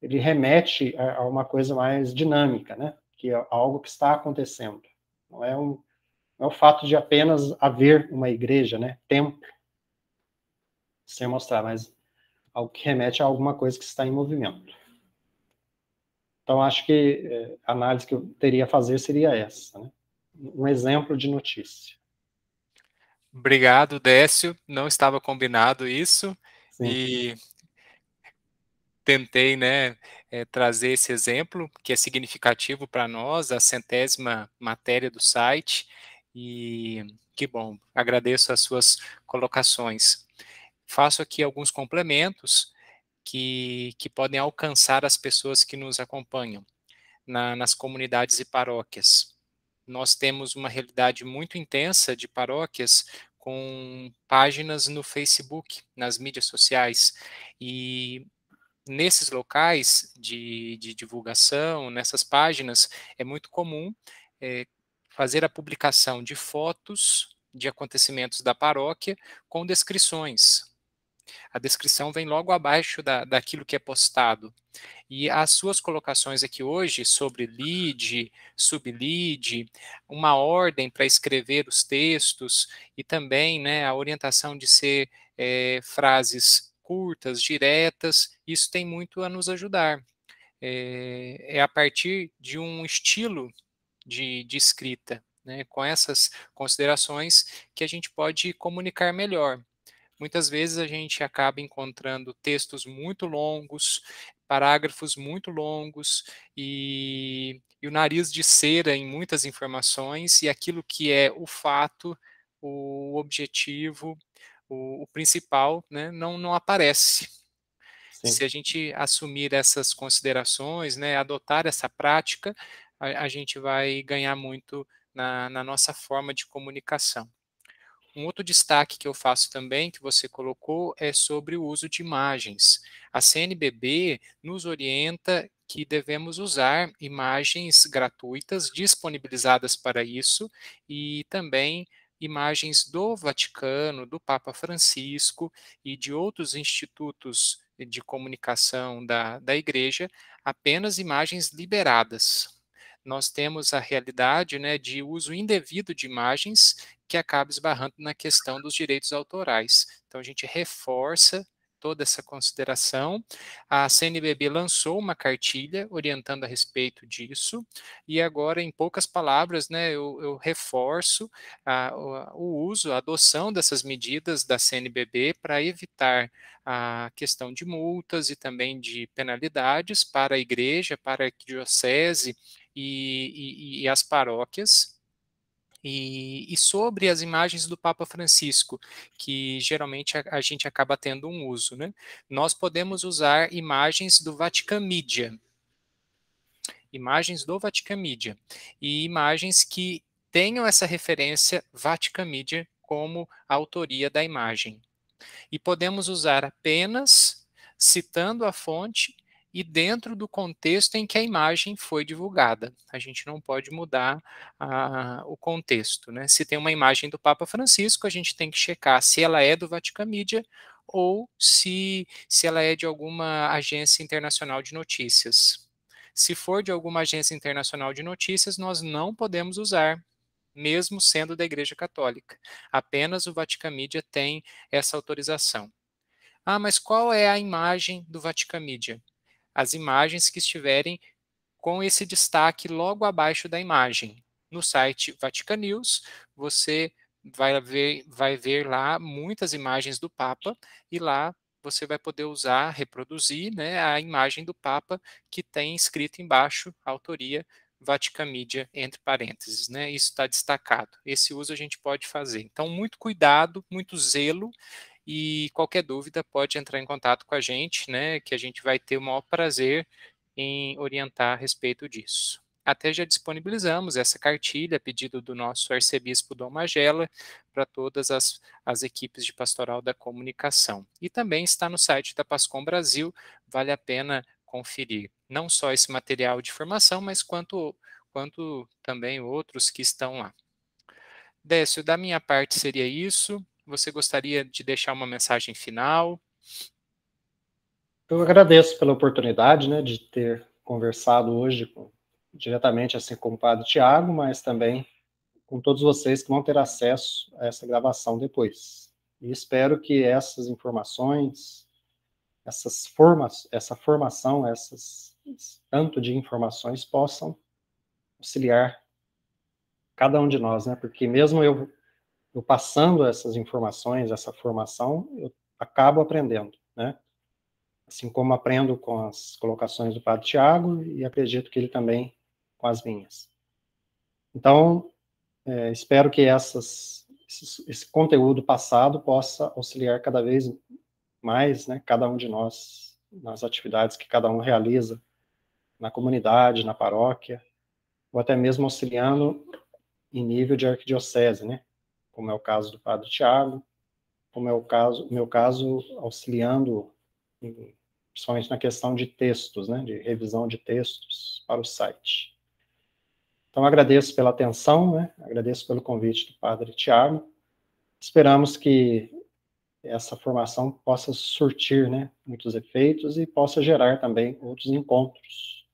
ele remete a uma coisa mais dinâmica, né? Que é algo que está acontecendo. Não é o fato de apenas haver uma igreja, né? Templo, sem mostrar, mas algo que remete a alguma coisa que está em movimento. Então, acho que a análise que eu teria a fazer seria essa, né? Um exemplo de notícia. Obrigado, Décio. Não estava combinado isso. Sim. E tentei, né, trazer esse exemplo, que é significativo para nós, a 100ª matéria do site, e que bom, agradeço as suas colocações. Faço aqui alguns complementos que podem alcançar as pessoas que nos acompanham nas comunidades e paróquias. Nós temos uma realidade muito intensa de paróquias com páginas no Facebook, nas mídias sociais, e nesses locais de divulgação, nessas páginas, é muito comum fazer a publicação de fotos de acontecimentos da paróquia com descrições. A descrição vem logo abaixo daquilo que é postado. E as suas colocações aqui hoje sobre lead, sublead, uma ordem para escrever os textos e também, né, a orientação de ser frases curtas, diretas, isso tem muito a nos ajudar. é a partir de um estilo de escrita, né, com essas considerações que a gente pode comunicar melhor. Muitas vezes a gente acaba encontrando textos muito longos, parágrafos muito longos e o nariz de cera em muitas informações, e aquilo que é o fato, o objetivo, o principal, né, não aparece. Sim. Se a gente assumir essas considerações, né, adotar essa prática, a gente vai ganhar muito na nossa forma de comunicação. Um outro destaque que eu faço também, que você colocou, é sobre o uso de imagens. A CNBB nos orienta que devemos usar imagens gratuitas disponibilizadas para isso e também imagens do Vaticano, do Papa Francisco e de outros institutos de comunicação da Igreja, apenas imagens liberadas. Nós temos a realidade, né, de uso indevido de imagens que acaba esbarrando na questão dos direitos autorais. Então, a gente reforça toda essa consideração. A CNBB lançou uma cartilha orientando a respeito disso, e agora, em poucas palavras, né, eu reforço o uso, a adoção dessas medidas da CNBB para evitar a questão de multas e também de penalidades para a igreja, para a arquidiocese e as paróquias. E sobre as imagens do Papa Francisco, que geralmente a gente acaba tendo um uso, né? Nós podemos usar imagens do Vatican Media, e imagens que tenham essa referência Vatican Media como a autoria da imagem. E podemos usar apenas citando a fonte e dentro do contexto em que a imagem foi divulgada. A gente não pode mudar o contexto, né? Se tem uma imagem do Papa Francisco, a gente tem que checar se ela é do Vatican Media ou se ela é de alguma agência internacional de notícias. Se for de alguma agência internacional de notícias, nós não podemos usar, mesmo sendo da Igreja Católica. Apenas o Vatican Media tem essa autorização. Ah, mas qual é a imagem do Vatican Media? As imagens que estiverem com esse destaque logo abaixo da imagem. No site Vatican News, você vai ver lá muitas imagens do Papa, e lá você vai poder usar, reproduzir, né, a imagem do Papa que tem escrito embaixo a autoria Vatican Media, entre parênteses, né? Isso está destacado. Esse uso a gente pode fazer. Então, muito cuidado, muito zelo, e qualquer dúvida pode entrar em contato com a gente, né? Que a gente vai ter o maior prazer em orientar a respeito disso. Até já disponibilizamos essa cartilha a pedido do nosso arcebispo Dom Magela para todas as equipes de pastoral da comunicação. E também está no site da Pascom Brasil, vale a pena conferir. Não só esse material de formação, mas quanto também outros que estão lá. Décio, da minha parte seria isso. Você gostaria de deixar uma mensagem final? Eu agradeço pela oportunidade, né, de ter conversado hoje diretamente assim com o Padre Tiago, mas também com todos vocês que vão ter acesso a essa gravação depois. E espero que essas informações, essa formação, tanto de informações possam auxiliar cada um de nós, né? Porque mesmo eu passando essas informações, essa formação, eu acabo aprendendo, né? Assim como aprendo com as colocações do Padre Tiago e acredito que ele também com as minhas. Então, espero que esse conteúdo passado possa auxiliar cada vez mais, né, cada um de nós nas atividades que cada um realiza na comunidade, na paróquia, ou até mesmo auxiliando em nível de arquidiocese, né, como é o caso do Padre Tiago, como é o meu caso auxiliando principalmente na questão de textos, né, de revisão de textos para o site. Então, agradeço pela atenção, né, agradeço pelo convite do Padre Tiago. Esperamos que essa formação possa surtir, né, muitos efeitos e possa gerar também outros encontros,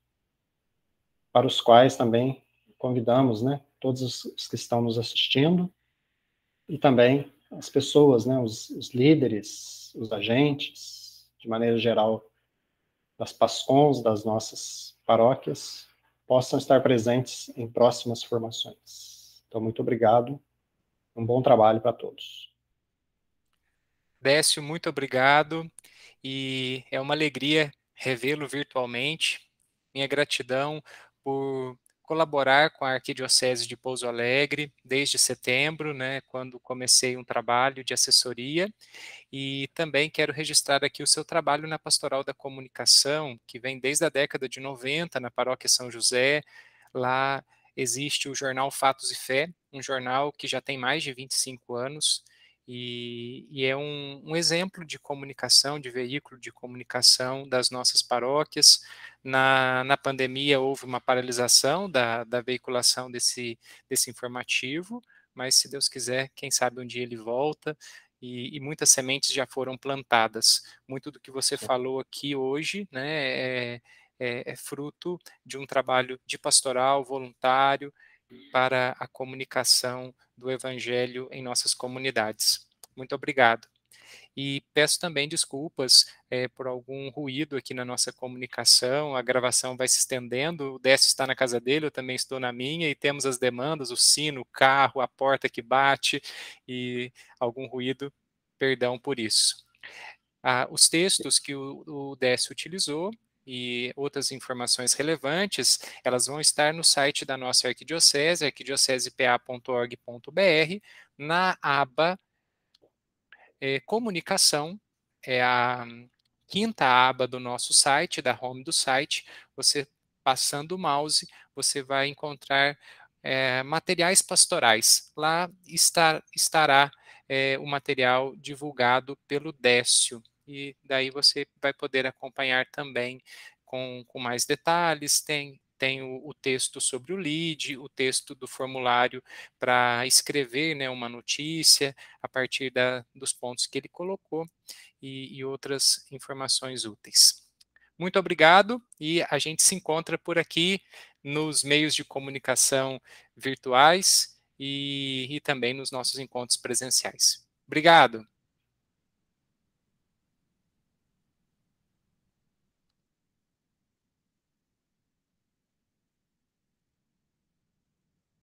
para os quais também convidamos, né, todos os que estão nos assistindo e também as pessoas, né, os líderes, os agentes, de maneira geral, das PASCONs das nossas paróquias possam estar presentes em próximas formações. Então, muito obrigado. Um bom trabalho para todos. Décio, muito obrigado. E é uma alegria revê-lo virtualmente. Minha gratidão por colaborar com a Arquidiocese de Pouso Alegre desde setembro, né, quando comecei um trabalho de assessoria, e também quero registrar aqui o seu trabalho na Pastoral da Comunicação, que vem desde a década de 90 na Paróquia São José. Lá existe o jornal Fatos e Fé, um jornal que já tem mais de 25 anos, e é um exemplo de comunicação, de veículo de comunicação das nossas paróquias. Na pandemia houve uma paralisação da veiculação desse informativo, mas se Deus quiser, quem sabe um dia ele volta, e muitas sementes já foram plantadas. Muito do que você falou aqui hoje, né, é fruto de um trabalho de pastoral voluntário para a comunicação do Evangelho em nossas comunidades. Muito obrigado. E peço também desculpas por algum ruído aqui na nossa comunicação, a gravação vai se estendendo, o Décio está na casa dele, eu também estou na minha, e temos as demandas, o sino, o carro, a porta que bate, e algum ruído, perdão por isso. Os textos que o Décio utilizou e outras informações relevantes, elas vão estar no site da nossa arquidiocese, arquidiocesepa.org.br, na aba Comunicação, é a quinta aba do nosso site, da home do site. Você, passando o mouse, você vai encontrar materiais pastorais. Lá estará o material divulgado pelo Décio, e daí você vai poder acompanhar também com mais detalhes. Tem o texto sobre o lead, o texto do formulário para escrever, né, uma notícia a partir dos pontos que ele colocou, e outras informações úteis. Muito obrigado, e a gente se encontra por aqui nos meios de comunicação virtuais e também nos nossos encontros presenciais. Obrigado.